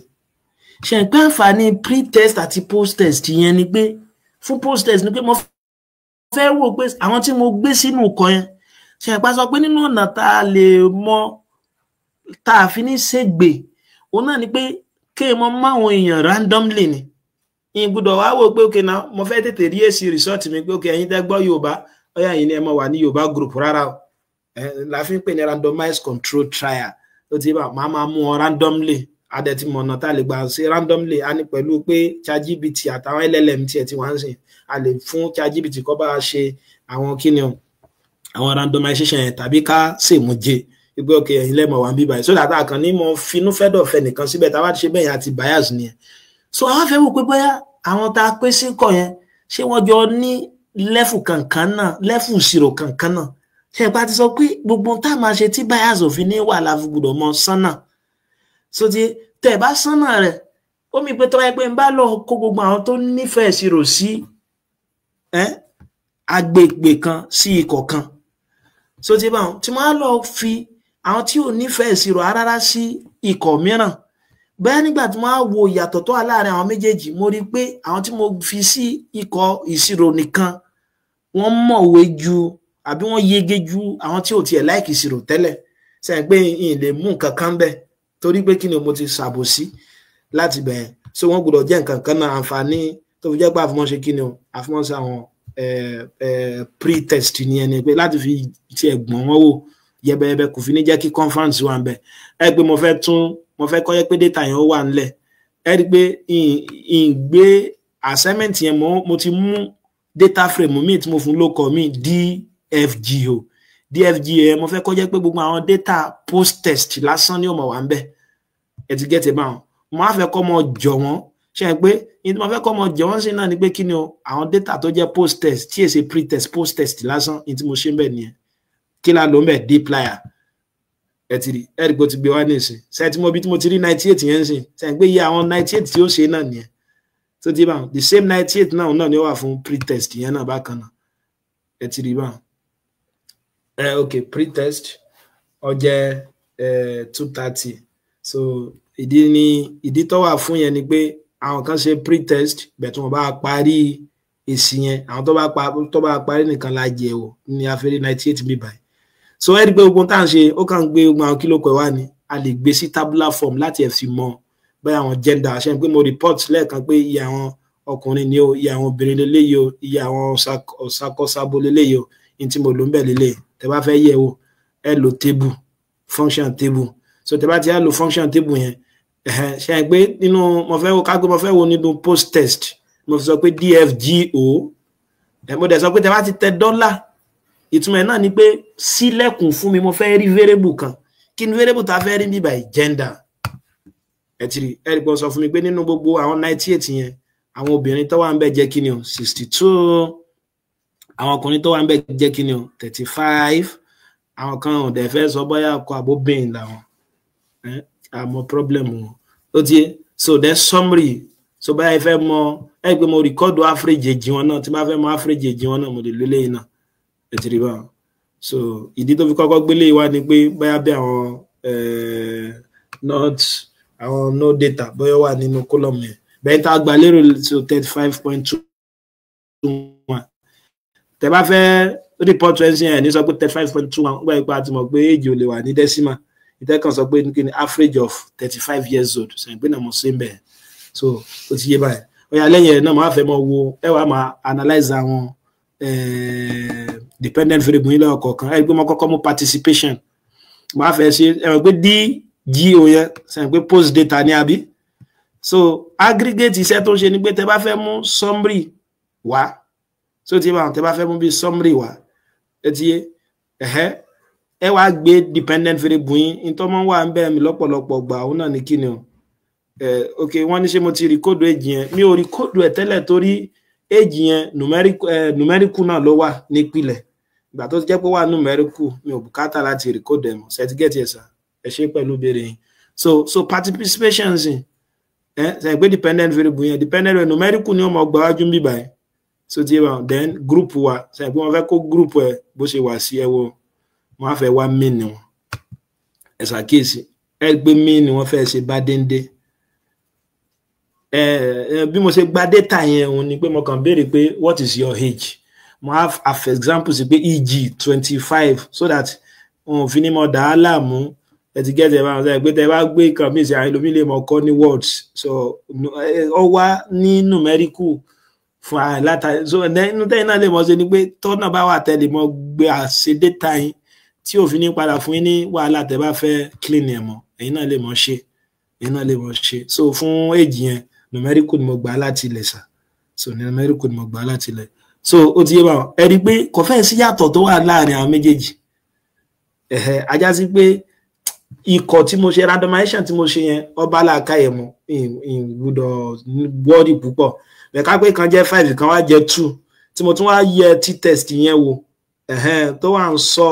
ṣe ń pẹ́ àǹfààní pre-test àti post-test yẹn ni pé fún post-test ni pé mo fẹ́ wò pé àwọn tí mo gbé sínú nǹkan yẹn ṣe ń pa sọ pé nínú ọ̀nà tá a lè mọ tá a fi ní ṣègbè òun náà ni pé kéèyàn mọ máwọn èèyàn randomly ni ìgbọ́dọ̀ wá wò pé okay náà mo fẹ́ tètè rí èsì result mi pé okay ẹ̀yin tẹ́ gbọ́ Yorùbá ọ̀yà yìí ni ẹ mọ̀ wà ní Yorùbá group rárá o la fi ń pè ní randomized control trial ó ti bá máa mú ọ randomly adẹ̀tí mọ̀nà tá a lè gbà sí randomly a ní pẹ̀lú pé ChatGPT àtàwọn LLM tí ẹ ti wá ń sìn a lè fún ChatGPT kó bá ṣe àwọn kíni o àwọn randomization yẹn tàbí ká ṣèmúje wípé okay ẹ̀yin lẹ́mọ̀ wá ń bí báyìí so that àkàn ní mo finú fẹ́dọ̀ fẹ́ nìkan síbẹ̀ tá a bá ti ṣe bẹ́ẹ̀ yẹn àti bias nìyẹn so àwọn fẹ́ wò pé bóyá àwọn tá a pé sí kọ̀ yẹn ṣé wọ́n jọ ní level kankan náà level ìṣirò kankan náà ṣe bá ti sọ pé gbogbo tá a máa ṣe tí bias òfin ní wà láfi gbọ́dọ̀ mọ sánà so ti tẹ bá sánà rẹ̀ ó mi pé tó bá yẹ pé ń bá lọ kó gbogbo àwọn tó nífẹ̀ẹ́ ìṣirò sí agbègbè kan sí ikọ̀ kan so ti bá wọn tí wọ́n á lọ fi àwọn tí ò nífẹ̀ẹ́ ìṣirò rárá sí ikọ̀ mìíràn bẹ́ẹ̀ nígbà tí wọ́n á wo ìyàtọ̀ tó wà láàrin àwọn méjèèjì mo rí pé àwọn tí mo fi sí ikọ̀ ìṣirò nìkan wọ́n mọ̀wé ju àbí wọ́n yege ju àwọn tí ò tiẹ̀ láìkì ìṣirò tẹ́lẹ̀ sẹ́yìn pé n lè mú nǹkan kan bẹ́ẹ̀ torí pé kí ni mo ti ṣàbòsí láti bẹ̀rẹ̀ so wọ́n gbọ́dọ̀ jẹ́ nǹkan kan náà àǹfààní tó fi jẹ́ pé àfimọ́ ṣe kí ni o àfimọ́ ṣe àwọn pre-test ni ẹni pé láti fi tiẹ̀ gbọ̀n wọ́n wò yẹbẹyẹbẹ kò fi ní jẹ́ kí conference wà ń bẹ̀ pé mo fẹ́ kọ́ yẹ pé data yẹn ó wà ńlẹ̀ rí pé n gbé assignment yẹn mo ti mú data frame mi tí mo fún lókọ mi DFGO mo fẹ́ kó jẹ́ pé gbogbo àwọn data post test lásán ni ó mọ̀ wà ń bẹ̀ ẹ ti get about mo á fẹ́ kọ́ mọ jọ wọ́n ṣe é pé ní tí mo fẹ́ kọ́ mọ jọ wọ́n sí náà ni pé kí ni o àwọn data tó jẹ́ post test tí èsè pre test post test lásán ní tí mo ṣe ń bẹ̀ nìyẹn kí la ló ń bẹ̀ dplyr ẹ ti rí ẹ rí pé ó ti gbé wá nísìn ṣe tí mo bí tí mo ti rí 98 yẹn sìn ṣe é pé iye àwọn 98 tí ó ṣe náà nìyẹn tó ti bá the same 98 náà ni ó wà fún pre test yẹn náà bákan náà ẹ ti rí báwọn. Okay, pre-test ọjẹ́ 230 so ìdí tó wà fún yẹn ni pé àwọn kan ṣe pre-test bẹ̀ tí wọ́n bá parí èsì yẹn àwọn tó bá parí nìkan la jẹ o ní afẹ́rẹ́ 98 bí báyìí so ẹ rí pé gbogbo tá à ń ṣe ó kàn gbé gbogbo àwọn kílò pẹ̀ wá ní a lè gbé sí tabular form láti ẹ̀ fi mọ bẹ́ẹ̀ àwọn gender ṣe pé mo report lẹ́ẹ̀kan pé iye àwọn ọkùnrin ni o iye àwọn obìnrin lélẹ́yìí o iye àwọn ọ̀sàkọ́sàbò lélẹ́yìí o ní tí mo lò ń bẹ̀ lélẹ́yìí tẹ bá fẹ́ yẹ̀ wò ẹ lò table function table so tẹ bá ti á lò function table yẹn ṣe é pé nínú mo fẹ́ wo nínú post test mo fi sọ pé DFGO mo dẹ̀ sọ pé tẹ bá ti tẹ dọ́là ìtumọ̀ náà ni pé sílẹ̀kùn fún mi mo fẹ́ rí variable kan kí ni variable tá a fẹ́ rí bí by gender ẹ ti rí ẹ rí pé ó sọ fún mi pé nínú gbogbo àwọn 98 yẹn àwọn obìnrin tó wà ń bẹ̀ jẹ́ kí ni o 62 àwọn ọkùnrin tó wà ń bẹ̀ jẹ́ kí ni o 35 àwọn kan ò dẹ̀ fẹ́ sọ bóyá ọkọ àbóbìnrin làwọn àmọ́ problem wọn ó ti so then summary so bóyá ẹ fẹ́ mọ ẹ pé mo record average èjì wọn náà tí máa fẹ́ mọ average èjì wọn náà mo lè lélẹ̀ yìí náà ẹ ti rí báwọn so ìdí tó fi kọ́kọ́ gbélé wá ni pé bóyá bí àwọn no data bóyá wà nínú column yẹn bẹ́ẹ̀ tá a gbà lérò so 35.21 tẹ bá fẹ́ report ẹ̀ ní sọ pé 35.21 gbà ipa àti mọ̀ pé èjì ò lè wà ní decimal ìtẹ́kàn sọ pé kí ni average of 35 years old sẹ́yìn pé náà mo ṣe ń bẹ̀ so ó ti yé báyìí ó yà lẹ́yìn ẹ̀ náà máa fẹ́ mọ wo ẹ wàá máa analyze àwọn dependent variable yín lọ́kọ̀ọ̀kan ẹ gbé mo kọ́kọ́ mú participation máa fẹ́ ṣe ẹ pé DGO yẹn ṣe pé post data ní àbí so aggregate iṣẹ́ tó ṣe ni pé tẹ́ bá fẹ́ mú summary wá so tí bá tẹ́ bá fẹ́ mú bí summary wá ẹ ti yé ẹ wá gbé dependent variable yín in tó mọ́ wà ń bẹ́ẹ̀ mi lọ́pọ̀lọpọ̀ gbà òun náà ní kíni o ok wọ́n ní ṣé mo ti record age yẹn mi ò record ẹ̀ tẹ́lẹ̀ torí age yẹn numerical náà ló wà nípìlẹ̀ ìgbà tó jẹ́ pé wà numerical mi ò bùkátà láti record ẹ̀ mọ́ certificate yẹn sà ẹ ṣe pẹ̀lú béèrè yín so participation sìn ṣe pé dependent variable yẹn dependent variable numerical ni wọ́n mọ̀ gbà wájú ń bíbá ẹ̀ so ti wà then group wa ṣe pé wọ́n fẹ́ kó group ẹ̀ bó ṣe wà sí ẹ wo wọ́n á fẹ́ wá main ni wọn ẹ ṣàkíyèsí ẹ gbé main ni wọ́n fẹ́ ṣe bá déndé bí mo ṣe gba data yẹn òun ni pé mo kàn béèrè pé what is your age mo have for example sí pé eg 25 so that òun fi ní mo dà á láàmú ẹ ti gẹ́tẹ̀ bá wọn sọ pé tẹ bá gbé nǹkan mi sí àwọn ẹlòmíì lè mọ kọ́ ní words so ọ wá ní numerical fún àwọn látàrí so inú tẹ́yìn náà lè mọ̀ ṣe ni pé tọ́nà bá wà tẹ́lẹ̀ mọ́ gbé àṣẹ data yín tí òfin ní padà fún yín ní wàhálà tẹ́ bá fẹ́ clean ẹ̀ mọ́ ẹ̀yin náà lè mọ̀ ṣe so fún age yẹn numerical ni mo gbà láti ilẹ̀ sà so numerical ni mo gbà láti ilẹ̀ so ó ti yé báwọn ẹ rí i pé kò fẹ́ sí yàtọ̀ tó wà láàrin àwọn méjèèjì ajá sí pé ikọ̀ tí mo ṣe randomization tí mo ṣe yẹn ọba làákàyè mọ́ gbọ́dọ̀ wọ́ọ̀dì púpọ̀ bẹ̀ká pé kan jẹ́ 5 kan wá jẹ́ 2 tí mo tún wá yẹ t-test yẹn wò tó wà ń sọ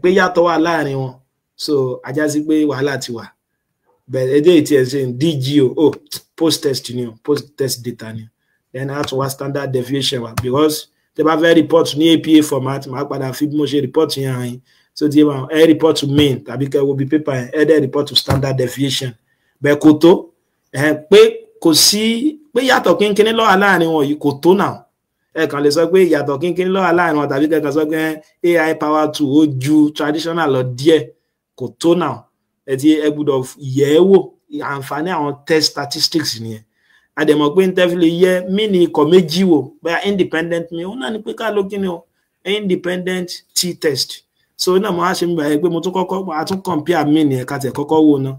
pé yàtọ̀ wà láàrin wọn so ajá sí pé wàhálà ti wà bẹ̀rẹ̀ èdè ìtì ẹ̀ ṣe DGO post test ni o post test data ni then a tún wá standard deviation wa because tẹ́ bá fẹ́ report ní APA format máa padà fi bí mo ṣe report yẹn hàn yín so tí ẹ report to main tàbí kẹ́ wo bí paper yẹn ẹ dẹ́ report to standard deviation bẹ́ẹ̀ kò tó pé kò sí pé yàtọ̀ kínkínní ló wà láàrin wọn yìí kò tó náà ẹ kàn lè sọ pé yàtọ̀ kínkínní ló wà láàrin wọn tàbí kẹ́ kàn sọ pé AI power 2 ó ju traditional lọ díẹ̀ kò tó náà ẹ ti ẹ gbọ́dọ̀ yẹ̀ ẹ́ wò àǹfààní àwọn test statistics nìyẹn àdèmọ̀ pé ń tẹ́fì lè yẹ mini ikọ̀ méjì wò bẹ́ẹ̀ independent mi ó náà ní pé ká ló kí ni o independent t-test so náà mo á ṣe ń bá ẹ pé mo tún kọ́kọ́ a tún compare mini ẹ̀ka tẹ̀ kọ́kọ́ wò náà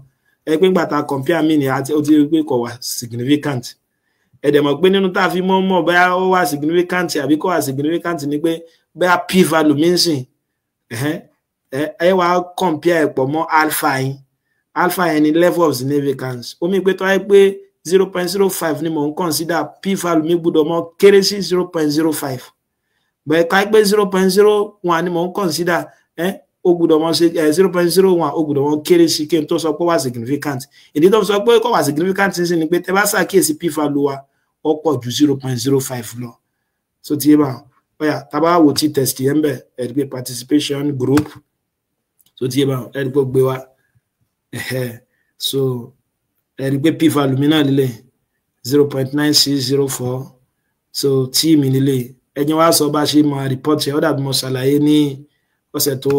ẹ pé ńgbà tá a compare mini àti ó ti rí pé kò wà significant ẹ̀dẹ̀mọ̀ pé nínú tá a fi mọ́ bẹ́ẹ̀ ó wà significant àbí kò wà significant ni pé bẹ́ẹ̀ p-value mi ń sìn ẹ wá compare ẹ̀ pọ̀ mọ́ alpha yẹn ni level of significance ó mi pé tó wáyé pé 0.05 ni mo ń consider p-value mi gbọ́dọ̀ mọ́ kéré sí 0.05 bẹ́ẹ̀ ká pé 0.01 ni mo ń consider ó gbọ́dọ̀ mọ́ ṣe 0.01 ó gbọ́dọ̀ mọ́ kéré sí kí n tó sọ pé wà significant ìdí tó sọ pé kò wà significant sí ni pé tẹ́ bá ṣàkíyèsí p-value wa ó pọ̀ ju 0.05 lọ so tí bá ọ̀yà tá bá wò tí test yẹn bẹ̀ ẹ̀ pé participation group so tí bá ẹ̀ pé gbé wa so ẹ̀ pé p-value mi náà lílẹ̀ 0.9604 so tí mi lílẹ̀ ẹ̀yin wá sọ bá ṣe mọ report ẹ̀ ó dàbí mo ṣàlàyé ní ọ̀sẹ̀ tó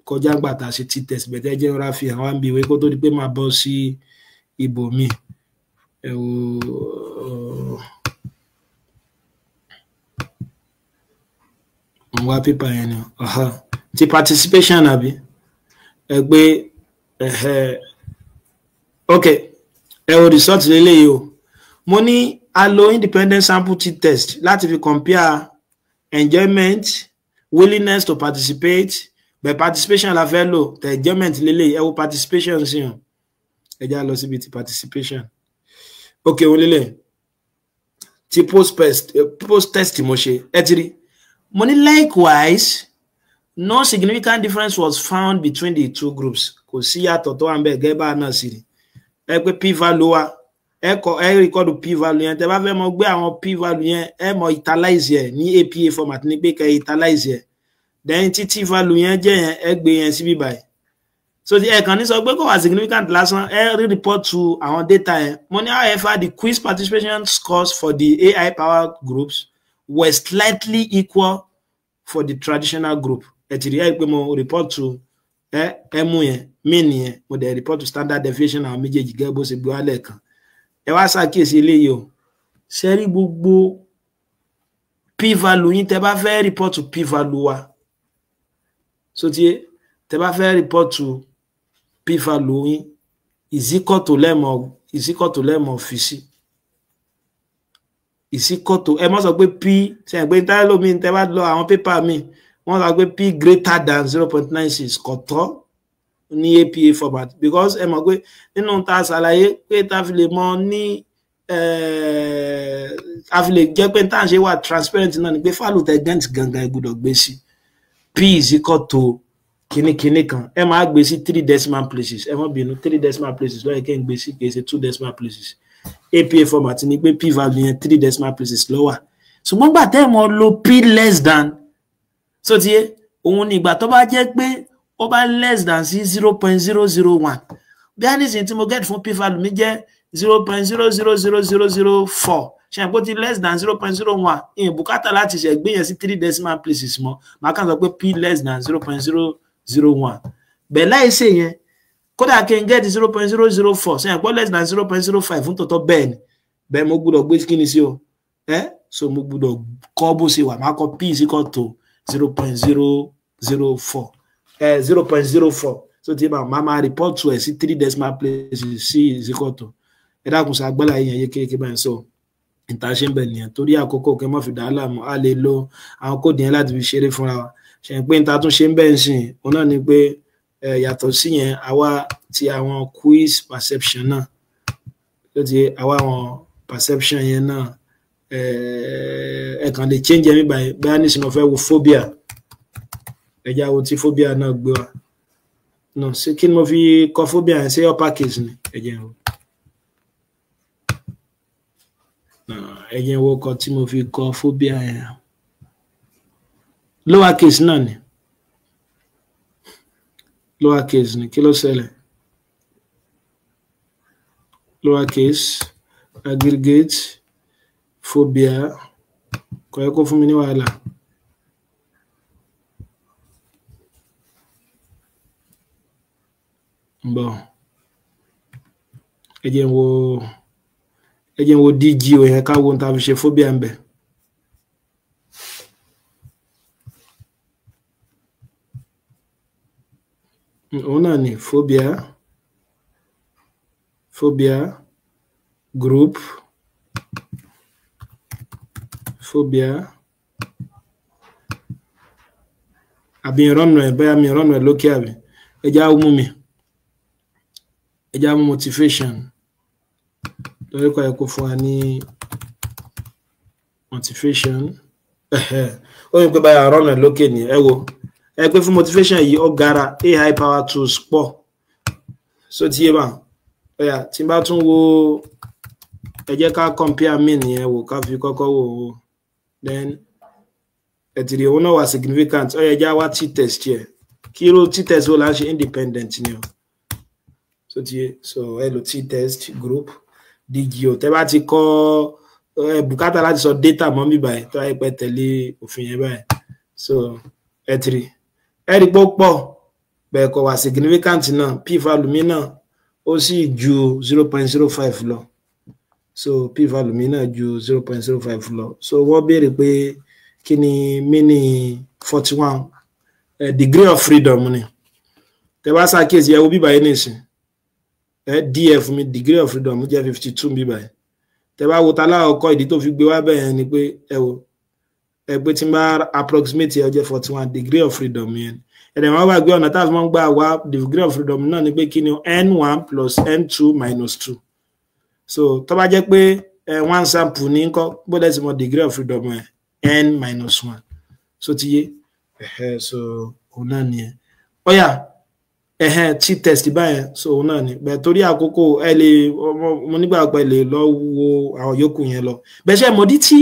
kọjá gbàtà ṣe t-test bẹ̀tẹ̀ jẹ́ ọ̀rá fi hàn wá ń bí ìwé kó tó di pé máa bọ́ sí ibòmí wá pépà yẹn ni ti participation àbí ẹgbẹ́ ok ẹ o result lélẹ́yìí o mo ní a lo independent sample t-test láti fi compare enjoyment willingness to participate but participation la fẹ́ lò the enjoyment lélẹ́yìí ẹ wo participation sí hàn ẹ já lọ síbi ti participation ok wọ́n lélẹ̀ ti post test mo ṣe ẹ ti rí mo ní likewise no significant difference was found between the two groups kò sí yàtọ̀ tó wà ń bẹ̀ gẹ́gẹ́ bá náà sí rí ẹ pé p-value wa ẹ record p-value yẹn tẹ́ bá fẹ́ mọ gbé àwọn p-value yẹn ẹ mọ italize yẹn ní APA format ní pé kẹ́ italize yẹn then tí t-value yẹn jẹ́ yẹn ẹ gbé yẹn síbí báyìí so ẹ kàn ní sọ pé kò wà significant lásán ẹ report to àwọn data yẹn mo ní however the quiz participation scores for the AI powered groups were slightly equal for the traditional group ẹ ti rí ẹ pé mo report to ẹ mú yẹn mean yẹn mo dẹ̀ report to standard deviation àwọn méjèèjì gẹ́gẹ́ bó ṣe gbé wálẹ̀ kan ẹ wá ṣàkíyèsí eléyìí o ṣe rí gbogbo p-value yín tẹ́ bá fẹ́ report to p-value wa so tí tẹ́ bá fẹ́ report to p-value yín is equal to lẹ́mọ̀ fi sí is equal to ẹ má sọ pé p ṣe pé táìlò mi tẹ́ bá lọ àwọn paper mi wọ́n sọ pé p greater than 0.96 kò tọ́ ní APA format because ẹ mọ̀ pé nínú ta ṣàlàyé pé ta fi lè mọ̀ ní a fi lè jẹ́ pé tá à ń ṣe wà transparent náà ni pé fálù tẹ gent gangan ẹ gbọ́dọ̀ gbé sí p is equal to kíní kan ẹ máa gbé sí 3 decimal places ẹ mọ̀ bínú 3 decimal places lọ́yẹ̀ kẹ́ ń gbé sí kìí ṣe 2 decimal places APA format ni pé p value yẹn 3 decimal places ló wà ṣùgbọ́n gbà tẹ́ mọ̀ lo p less than so ti yé òun ni ìgbà tó bá jẹ́ pé ó bá less than sí 0.001 bí a nísìnyí tí mo get fún p value mi jẹ́ 0.000004 ṣe àpò ti less than 0.01 ìyẹn bùkátà láti ṣe gbé yẹn sí 3 decimal places mọ́ màá kàn sọ pé p less than 0.001 bẹ́ẹ̀ láì ṣe yẹn kódà kí n get 0.004 ṣe àpò less than 0.05 fún tòótọ́ bẹ́ẹ̀ ni bẹ́ẹ̀ mo gbọ́dọ̀ gbé kí ni sí o so mo gbọ́dọ̀ kọ́ bó ṣe wà máa kọ́ p is equal to 0.004 so tí máa report to ẹ̀ sí 3 decimal places c is equal to ẹ dákun sí agbára yẹn yékéyéké báyìí so ìta ṣe ń bẹ̀ nìyẹn torí àkókò kẹ́ mọ́ fi dá láàmú a lè lo àwọn kóòdù yẹn láti fi ṣeré fúnra wa ṣe pé ìta tún ṣe ń bẹ̀ ń sìn òun náà ni pé yàtọ̀ sí yẹn àwa ti àwọn quiz perception náà tó ti àwa àwọn perception yẹn náà ẹ kàn lè change ẹ̀mí báyìí báyìí nísìnyí mo fẹ́ wo phobia ẹ̀já wo tí phobia náà gbé wa no ṣé kí ni mo fi kọ phobia yẹn ṣé upper case ni ẹ̀jẹ̀ wo ẹ̀jẹ̀ wo kọ tí mo fi kọ phobia yẹn lower case náà ni lower case ni kí ló ṣẹlẹ̀ lower case aggregate phobia kò yẹ kó fún mi ní wàhálà bon ẹ jẹ́ wo DG o yẹn ká wo ta fi ṣe phobia ń bẹ òun náà ni phobia group phobia àbí ìrọ̀nù ẹ̀ bẹ́ẹ̀ mi ìrọ̀nù ẹ̀ lókè àbí ẹjá mú mi ẹjá mú motivation lórí kọ́ ẹ̀kọ́ fún wa ní motivation ó yẹ pé báyà ìrọ̀nù ẹ̀ lókè ní ẹ wo ẹ pé fún motivation yìí ó gara AI power tools pọ̀ so tí yé bá ẹ̀yà tí bá tún wo ẹ jẹ́ ká compare min yẹn wò ká fi kọ́kọ́ wò ó then ẹ̀tìrì òun náà wà significant ó yẹ já wá t-test yẹ kí ló t-test ó là ń ṣe independent ni o so tí so ẹ lo t-test group DGO tẹ́ bá ti kọ́ bùkátà láti sọ data mọ́ mi báyìí tó ayé pẹ́ tẹ̀lé òfin yẹn báyìí so ẹ̀tìrì ẹ̀rí pọ̀ bẹ́ẹ̀ kọ́ wà significant náà p-value mi náà ó sì ju 0.05 lọ so p-value mi náà ju 0.05 lọ so wọ́n béèrè pé kí ni meaning 41 degree of freedom ni tẹ́ bá ṣàkíyèsí ẹ wo bíbá yìí nìsín df mi degree of freedom jẹ́ 52 bíbá yìí tẹ́ bá wo ta láàkọ́ ìdí tó fi gbé wá bẹ́ẹ̀ ni pé ẹ wo ẹ pé tí n bá approximate ẹ jẹ́ 41 degree of freedom yẹn ẹ̀dẹ̀ wọn bá gbé ọ̀nà táwọn máa ń gbà wá degree of freedom náà ni pé kí ni n1 plus n2 minus 2 so tó bá jẹ́ pé one sample ní ńkọ́ bóde sí mọ degree of freedom n minus 1 so ti yé so òun náà nìyẹn ó yá t-test báyẹn so òun náà ni bẹ́ẹ̀ torí àkókò ẹ lè mo nígbà pẹ́ lè lọ wo àwọn yòókù yẹn lọ bẹ́ẹ̀ ṣe mọ̀dí tí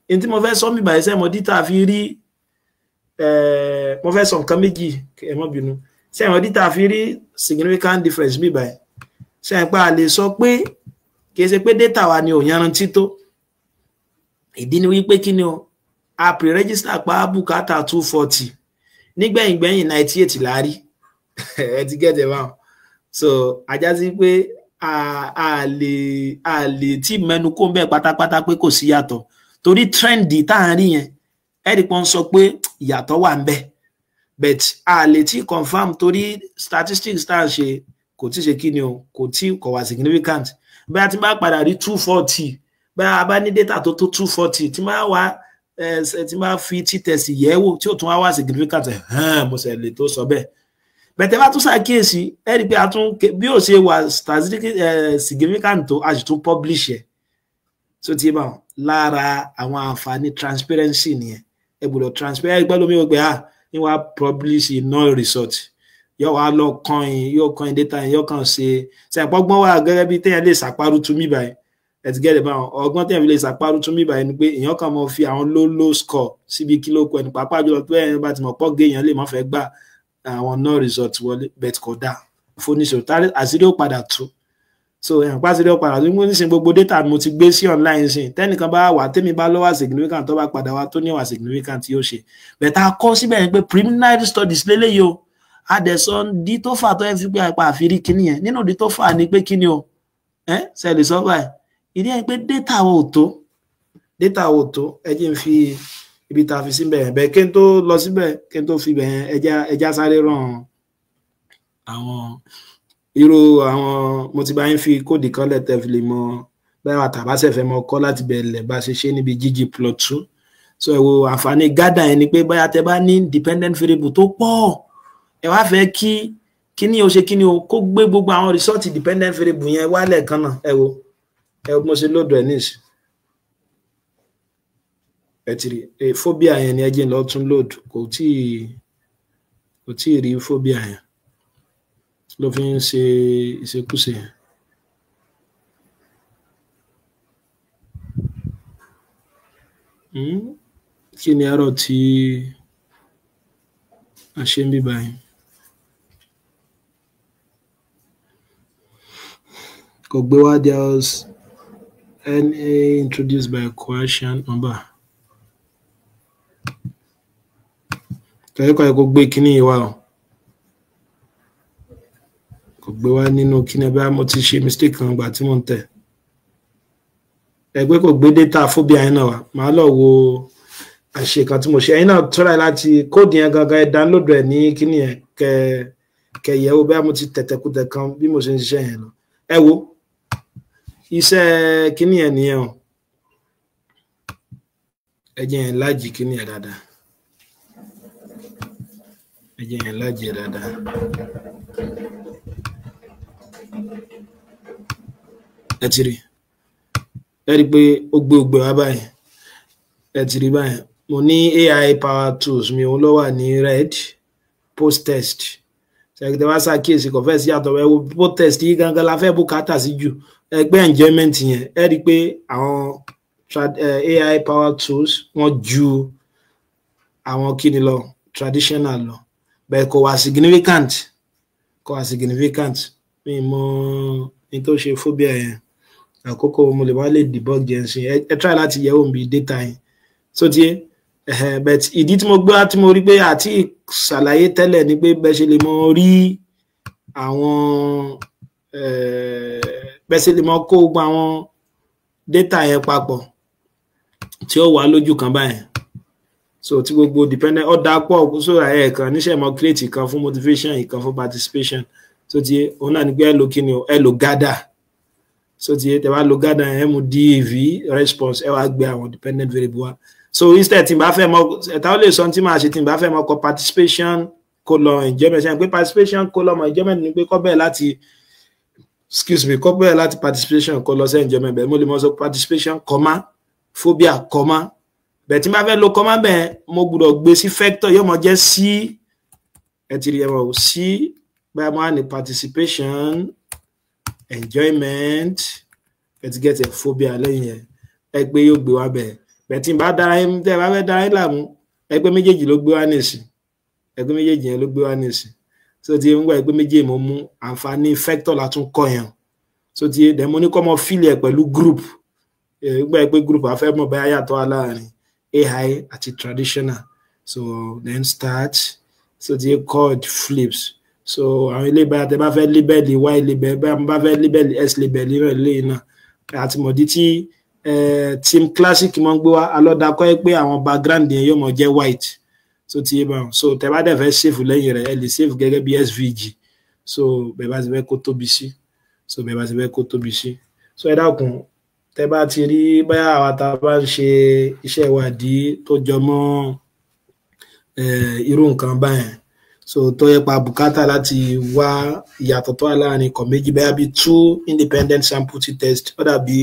èyí tí mo fẹ́ sọ mí báyìí ṣe mọ̀dí tá a fi rí mo fẹ́ sọ nǹkan méjì ẹ má bínú ṣe mọ̀dí tá a fi rí significant difference mí báyìí ṣe pa a lè sọ pé kì í ṣe pé data wa ni ò yanrantí tó ìdí ni wípé kí ni o a pre-register pa bùkátà 240 nígbẹ̀yìngbẹ̀yìn 98 láàrí ẹ ti get it báwọn so ajá sí pé a lè tí mẹ́nu kó ń bẹ̀ pátápátá pé kò sí yàtọ̀ torí trendy tá à ń rí yẹn ẹ̀rí pọ́n sọ pé ìyàtọ̀ wà ń bẹ but a lè tí confam torí statistics tá a ṣe kò tí ṣe kí ni o kò tí kò wà significant bí a ti bá padà rí 240 bí a bá ní data tó tó 240 tí máa wá tí máa fi t-test yẹ̀wò tí ó tún wá significant mo ṣe lè tó sọ bẹ́ẹ̀ bẹ̀tẹ̀ bá tún ṣàkíyèsí ẹ̀rí pé a tún bí ó ṣe wà significant tó a sì tún publish ẹ̀ so ti bá lára àwọn àǹfààní transparency nìyẹn ẹ gbọ́dọ̀ transparent gbọ́dọ̀ mi ò gbé ní wàá publish null result yóò wá lọ yóò kan data yóò kàn ṣe ìpọ́gbọ́n wà gẹ́gẹ́ bí téèyàn lè ṣàparù tún mí báyìí ẹ ti gẹ́gẹ́ báwọn ọgbọ́n téèyàn fi lè ṣàparù tún mí báyìí ni pé èèyàn kàn mọ́ fi àwọn low score síbi kílò kọ ẹni pàápàá jùlọ pé ẹni bá ti mọ̀ pọ́ gé èèyàn lè má fẹ́ gbà àwọn null result wọlé bet kò dáa fóníṣòwò àṣírí ó padà tú so ẹ̀yàn pàṣírí ó padà tú nísìnyí gbogbo data mo ti gbé sí online sí tẹ́nìkan bá wà tẹ́mi bá lọ́wọ́ significant tó bá padà wá tó níwà significant yóò ṣe bẹ̀tà kọ́ síbẹ̀ yẹn pé preliminary studies lélẹ́yìí o adẹ̀sán di tó fà tó ẹ fi pé àpá àfírí kíní yẹn nínú di tó fà ní pé kíní o ṣe lè sọ báyìí ìdí ẹ̀ pé data ò tó ẹ jẹ́ n fi ibi tá a fi síbẹ̀ yẹn bẹ́ẹ̀ kí n tó lọ síbẹ̀ kí n tó fi bẹ̀ yẹn ẹja sáré ràn àwọn irú àwọn mo ti bá yín fi kóòdì kan lẹ́tẹ̀ fi lè mọ bẹ́ẹ̀ wà tàbá ṣẹ̀fẹ̀ mọ kọ́ láti bẹ̀rẹ̀ bá ṣe ṣe níbi ggplot2 so ẹ wo àǹfààní gádà yẹn ni pé bóyá tẹ bá ní dependent variable tó pọ̀ ẹ wá fẹ́ kí kíní o ṣe kíní o kó gbé gbogbo àwọn result dependent variable yẹn wálẹ̀ kan náà ẹ wo mo ṣe lóòdù ẹ̀ níṣì ẹ ti rí phobia yẹn ni ẹ jẹ́ lọ tún load kò tí ì rí phobia yẹn ló fi ń ṣe ìṣekúṣe yẹn. Kí ni àrò tí a ṣe ń bí báyìí kò gbé wá there's NA introduced by coercion number kẹ́kọ̀ọ́ kò gbé kíní yìí wá o kò gbé wá nínú kíní ẹ bá mo ti ṣe mistake kan gbà tí mo ń tẹ̀ ẹgbẹ́ kò gbé data phobia yẹn náà wá màá lọ wo àṣe kan tí mo ṣe ẹ̀yin náà tọ́ra láti kóòdù yẹn gangan ẹ download ẹ̀ ní kíní yẹn kẹyẹ wo bẹ́ẹ̀ mo ti tẹ̀tẹ̀kùtẹ̀ kan bí mo ṣe ń ṣiṣẹ́ yẹn lọ ẹ wo iṣẹ́ kíní yẹn nìyẹn o ẹ jẹ́ yẹn láàjì kíní yẹn dáadáa ẹ jẹ́ yẹn láàjì ẹ̀ dáadáa ẹ ti rí ẹ rí pé ó gbé wá báyìí ẹ ti rí báyìí mo ní AI power tools mi òun ló wà ní red post test ṣèkìtẹ́ wá ṣàkíyèsí kò fẹ́ sí àtọ̀wẹ́ wo post test yìí gangan la fẹ́ bùkátà sí jù ẹgbẹ́ enjoyment yẹn ẹ rí pé àwọn AI power tools wọ́n ju àwọn kíni lọ traditional lọ bẹ́ẹ̀ kò wá significant mi mọ ní tó ṣe phobia yẹn àkókò mo lè wá lè debug jẹ́ sí ẹ try láti yẹ̀wò bí data yẹn so tí but ìdí tí mo gbé wá tí mo rí pé àti ṣàlàyé tẹ́lẹ̀ ni pé bẹ́ẹ̀ ṣe lè mọ rí àwọn bẹ́ẹ̀ ṣe lè mọ kó gbogbo àwọn data yẹn papọ̀ tí ó wà lójú kan báyẹn so tí gbogbo dependent ọ̀dà pọ̀ so ẹ̀ kan níṣẹ́ mọ create ìkan fún motivation ìkan fún participation so tí òun náà ní pé ẹ lo gather so tí ẹ wá lo gather ẹ mú DAV response ẹ wá gbé àwọn dependent variable wa so instead tí n bá fẹ́ mọ ẹ̀ta ó lè sọ tí màá ṣe tí n bá fẹ́ mọ kọ participation colon enjoyment ṣe pé participation colon enjoyment ni pé kọ́ bẹ́ẹ̀ láti kọ́ bẹ́ẹ̀ láti participation kọ́ lọ sí enjoyment bẹ́ẹ̀ mo lè mọ sọ participation comma phobia comma bẹ́ẹ̀ tí n bá fẹ́ lo comma bẹ́ẹ̀ mo gbọ́dọ̀ gbé sí factor yóò mọ jẹ́ sí ẹ ti rí ẹ mọ̀ sí báyìí mo wá ní participation enjoyment let's get a phobia lẹ́yìn yẹn ẹgbẹ́ yóò gbé wá bẹ́ẹ̀ bẹ́ẹ̀ tí n bá dára yín tẹ́ ẹ bá fẹ́ dára yín láàmú ẹgbẹ́ méjèèjì ló gbé wá nìsín ẹgbẹ́ méjèèjì yẹn ló gbé wá nìsín so tí ń gbà ẹgbẹ́ méjèèjì mo mú àǹfààní factor látún kọ yẹn so tí dẹ̀ mo ní kọ́ mọ fílẹ̀ pẹ̀lú group gbà ẹgbẹ́ group afẹ́ mọ̀ bẹ́ẹ̀ yàtọ̀ wà láàrin AI àti traditional so then start so tí called flips so àwọn ilé ìbára tẹ bá fẹ́ label y label bá fẹ́ label s label rẹ̀ lẹ́yìn náà àti mọ̀dí tí team classic mọ́ ń gbé wá alọ́dà kọ́ ẹ pé àwọn background yẹn yóò mọ̀ jẹ́ white so ti yé bá wọn so tẹ́ bá dẹ̀ fẹ́ save lẹ́yìn rẹ̀ ẹ lè save gẹ́gẹ́ bí SVG so bẹ́ẹ̀ bá ti fẹ́ kó tóbi sí so ẹ dákun tẹ́ bá ti rí báyà àwa tá a bá ń ṣe iṣẹ́ ìwádìí tó jọ mọ́ irú nǹkan báyẹn so tó yẹ pa bùkátà láti wá ìyàtọ̀ tó wà láàrin ikọ̀ méjì bẹ́ẹ̀ bí 2 independent sample test ó dàbí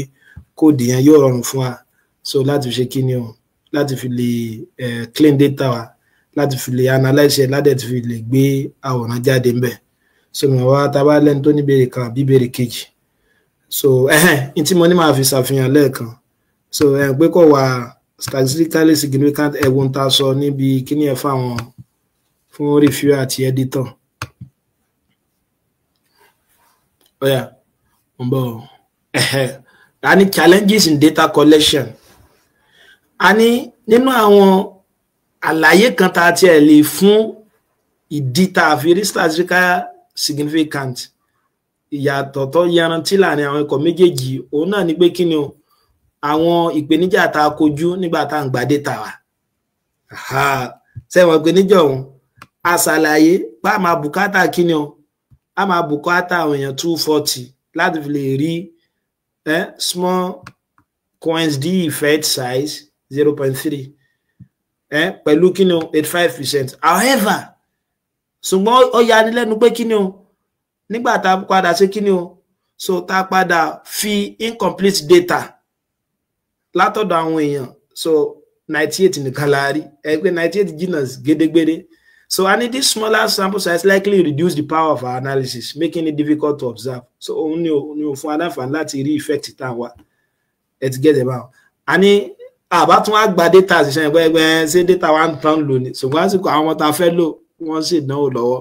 kóòdù yẹn yóò rọrùn fún wa so láti fi ṣe kí ni o láti fi lè clean data wa láti fi lè analyse ẹ̀ láti fi lè gbé àwòrán jáde ń bẹ̀ so mi wá tá a bá lẹ́nu tó ní béèrè kan àbí béèrè kejì so ní tí mo ní máa fi ṣàfihàn lẹ́ẹ̀kan so pé kò wá statistically significant ẹ̀wọ̀n tá a sọ níbi kíní ẹ̀ fún reviewer àti editor ọ̀yà ń bọ̀ a ní challenges in data collection a ní nínú àwọn àlàyé kan tá a tiẹ̀ lè fún ìdí tá a fi rí statistical significant ìyàtọ̀ tó yanrantí láàrin àwọn ikọ̀ méjèèjì òun náà ni pé kí ni o àwọn ìpèníjà tá a kojú nígbà tá à ń gba data wa sẹ́wọ̀n ìpèníjà ọ̀hún a ṣàlàyé pé a máa bùkátà kí ni o a máa bùkátà àwọn èèyàn 240 láti fi lè rí small coins d effect size 0.3 pẹ̀lú kí ni o 85%. However ṣùgbọ́n ó yani lẹ́nu pé kí ni o nígbà tá a padà ṣe kí ni o so tá a padà fi incomplete data látọ̀dọ̀ àwọn èèyàn so 98 nìkan la rí ẹgbẹ́ 98 jìnnà gédégbére so I need this smaller sample size likely reduce the power of our analysis making it difficult to observe so òun ni o fún adáfà láti rí effect tá a wà ẹ ti get about a ní àbá tún á gba data ṣiṣẹ́ ẹgbẹ́ ṣé data wa ń tán lò ní ṣùgbọ́n àsìkò àwọn tá a fẹ́ lò wọ́n sì dánwò lọ́wọ́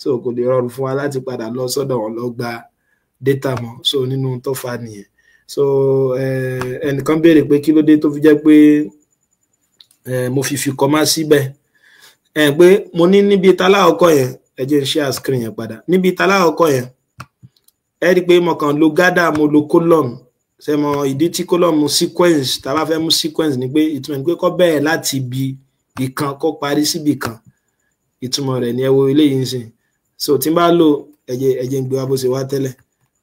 so kò lè rọrùn fún wa láti padà lọ sọ́dọ̀ wọn lọ gba data mọ́ so nínú tó fà nìyẹn so ẹnìkan béèrè pé kí ló dé tó fi jẹ́ pé mo fi kọ́má síbẹ̀ pé mo ní níbi talákọ̀ọ́kọ́ yẹn ẹ jẹ́ n share screen yẹn padà níbi talákọ̀ọ́kọ́ yẹn ẹ rí i pé mo kàn lo gather mo lo column ṣe mọ ìdí tí column sequence tá a bá fẹ́ mú sequence ni pé ìtumọ̀ ni pé kó bẹ̀rẹ̀ láti ibi ìkan kó parí síbi kan ìtumọ̀ rẹ̀ ni ẹ wo eléyìí ń sìn so tí n bá lò ẹ̀jẹ̀ ń gbé wa bó ṣe wá tẹ́lẹ̀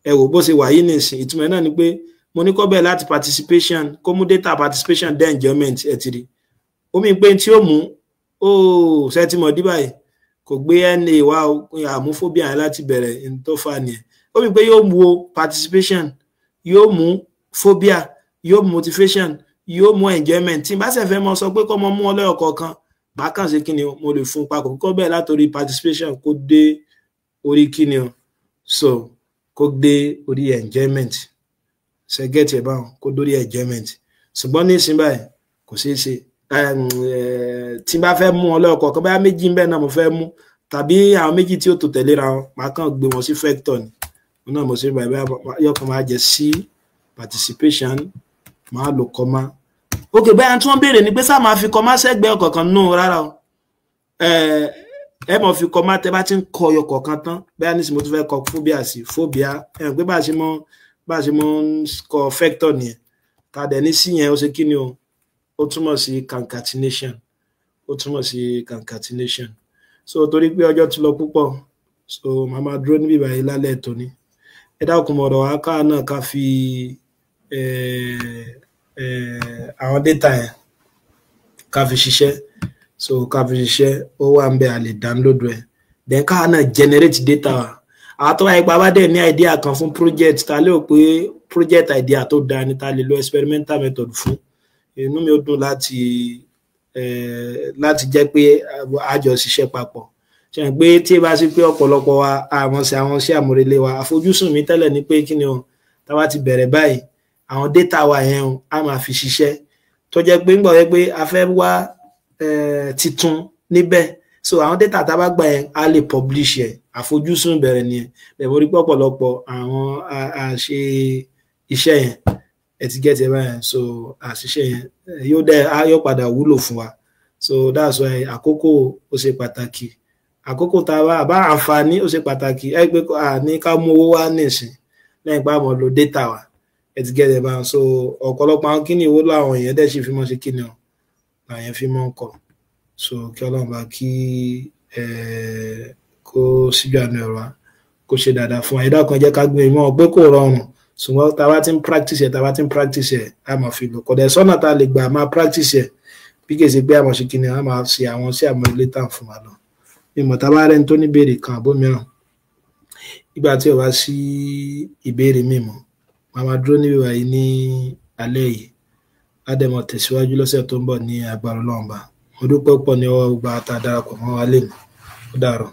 ẹ wò bó ṣe wà yìí nìsín ìtumọ̀ náà ni pé mo ní kó bẹ̀rẹ̀ láti participation kó mú data participation then enjoyment ẹ ti rí omi pé tí ó mú sẹ́tìmọ̀ dí báyìí kò gbé na wá àmúfóbíà yẹn láti bẹ̀rẹ̀ tó fà nìyẹn omi pé yóò mú participation yóò mú phobia yóò mú motivation yóò mú enjoyment tí n bá ṣe fẹ́ mọ sọ pé kó mọ mú ọlọ́yọ̀ kọ̀ọ̀kan màá kàn ṣe kí ni mo lè fún papọ̀ kó bẹ̀rẹ̀ látòrí participation kó dé orí kí ni o so kó dé orí enjoyment ṣe get ẹ̀ báwọn kó dórí enjoyment ṣùgbọ́n ní ìsìn báyìí kò ṣeé ṣe tí n bá fẹ́ mú ọlọ́yọ̀ kọ̀ọ̀kan báyà méjì ń bẹ náà mo fẹ́ mú tàbí àwọn méjì tí ó tò tẹ̀léra wọn màá kàn gbé wọn sí vector ni wọn náà mo ṣe báyìí yọkàn máa jẹ sí participation máa lo comma ok báyà tí wọ́n béèrè ni pé sáà máa fi comma sẹ́gbẹ̀ẹ́ ọ̀kọ̀ọ̀kan nù rárá o ẹ mọ̀ fi comma tẹ́ bá ti ń kọ ọyọ kọ̀ọ̀kan tán báyà ní sì mo tún fẹ́ kọ phobia sí phobia pé bá a ṣe mọ́ ń kọ vector nìyẹn ta dẹ̀ ní sí yẹn ó ṣe kí ni o ó túmọ̀ sí concatenation so torí pé ọjọ́ ti lọ púpọ̀ so màá máa dúró níbí báyìí lálẹ́ tòní ẹ dákun mọ̀rọ̀ wá káà náà ká fi àwọn data yẹn ká fi ṣiṣẹ́ so ká fi ṣiṣẹ́ ó wà ń bẹ a lè download ẹ̀ then káà náà generate data wa àwọn tó wáyé pa bá dẹ̀ ní idea kan fún project ta lè rò pé project idea tó dáa ni ta lè lo experimental method fún inú mi ó dùn láti jẹ́ pé àjọ ṣiṣẹ́ papọ̀ ṣe pé tí ẹ bá sí pé ọ̀pọ̀lọpọ̀ wa àwọn ṣe àmúrelé wa àfojúsùn mi tẹ́lẹ̀ ni pé kí ni o tá bá ti bẹ̀rẹ̀ báyìí àwọn data wa yẹn o a máa fi ṣiṣẹ́ tó jẹ́ pé ń gbọ́ pé a fẹ́ wá titun níbẹ̀ so àwọn data tá bá gbà yẹn a lè publish ẹ̀ àfojúsùn bẹ̀rẹ̀ nìyẹn bẹ́ẹ̀ mo rí pé ọ̀pọ̀lọpọ̀ àwọn àṣe iṣẹ́ yẹn ẹ ti get it báyẹn so àṣìṣe yẹn yóò padà wúlò fún wa so that's why àkókò ó ṣe pàtàkì àkókò tá a bá àǹfààní ó ṣe pàtàkì ẹ pé ní ká mú owó wá nísìn lẹ́yìn pé a mọ̀ lo data wa ẹ ti gẹ́gẹ́ bá so ọ̀pọ̀lọpọ̀ àwọn kíni ìwó làwọn èèyàn dẹ̀ sì fi mọ́ ṣe kíni ọ̀ làwọn èèyàn fi mọ́ ń kọ̀ so kí ọlọ́run bá kí kó síjú àmì ọ̀rọ̀ wa kó ṣe dáadáa fún wa ẹ̀dá kan jẹ́ ká gbé ìmọ̀ pé kò rọrùn ṣùgbọ́n tá a bá ti ń practice ẹ̀ a máa fi lò kọ̀dẹ̀ sọ́nà tá a lè gbà máa practice ẹ̀ bí kì í ṣe pé àmọ̀ ṣe kíni a máa ṣe àwọn sí àmọ́ ilé tàn fún wa lọ ìmọ̀ tá a bá rẹ́ni tó ní ìbéèrè kan àbó mìíràn ìgbà tí ó bá sí ìbéèrè mímọ́ màá máa dúró níbi wàyí ní alẹ́ yìí ádẹ́mọ̀ tẹ̀síwájú lọ́sẹ̀ tó ń bọ̀ ní agbára Ọlọ́run bá mo dúpẹ́ pọ̀ ní ọwọ́ gba tá a darapọ̀ mọ́ wa lẹ́nu ó dàárọ̀.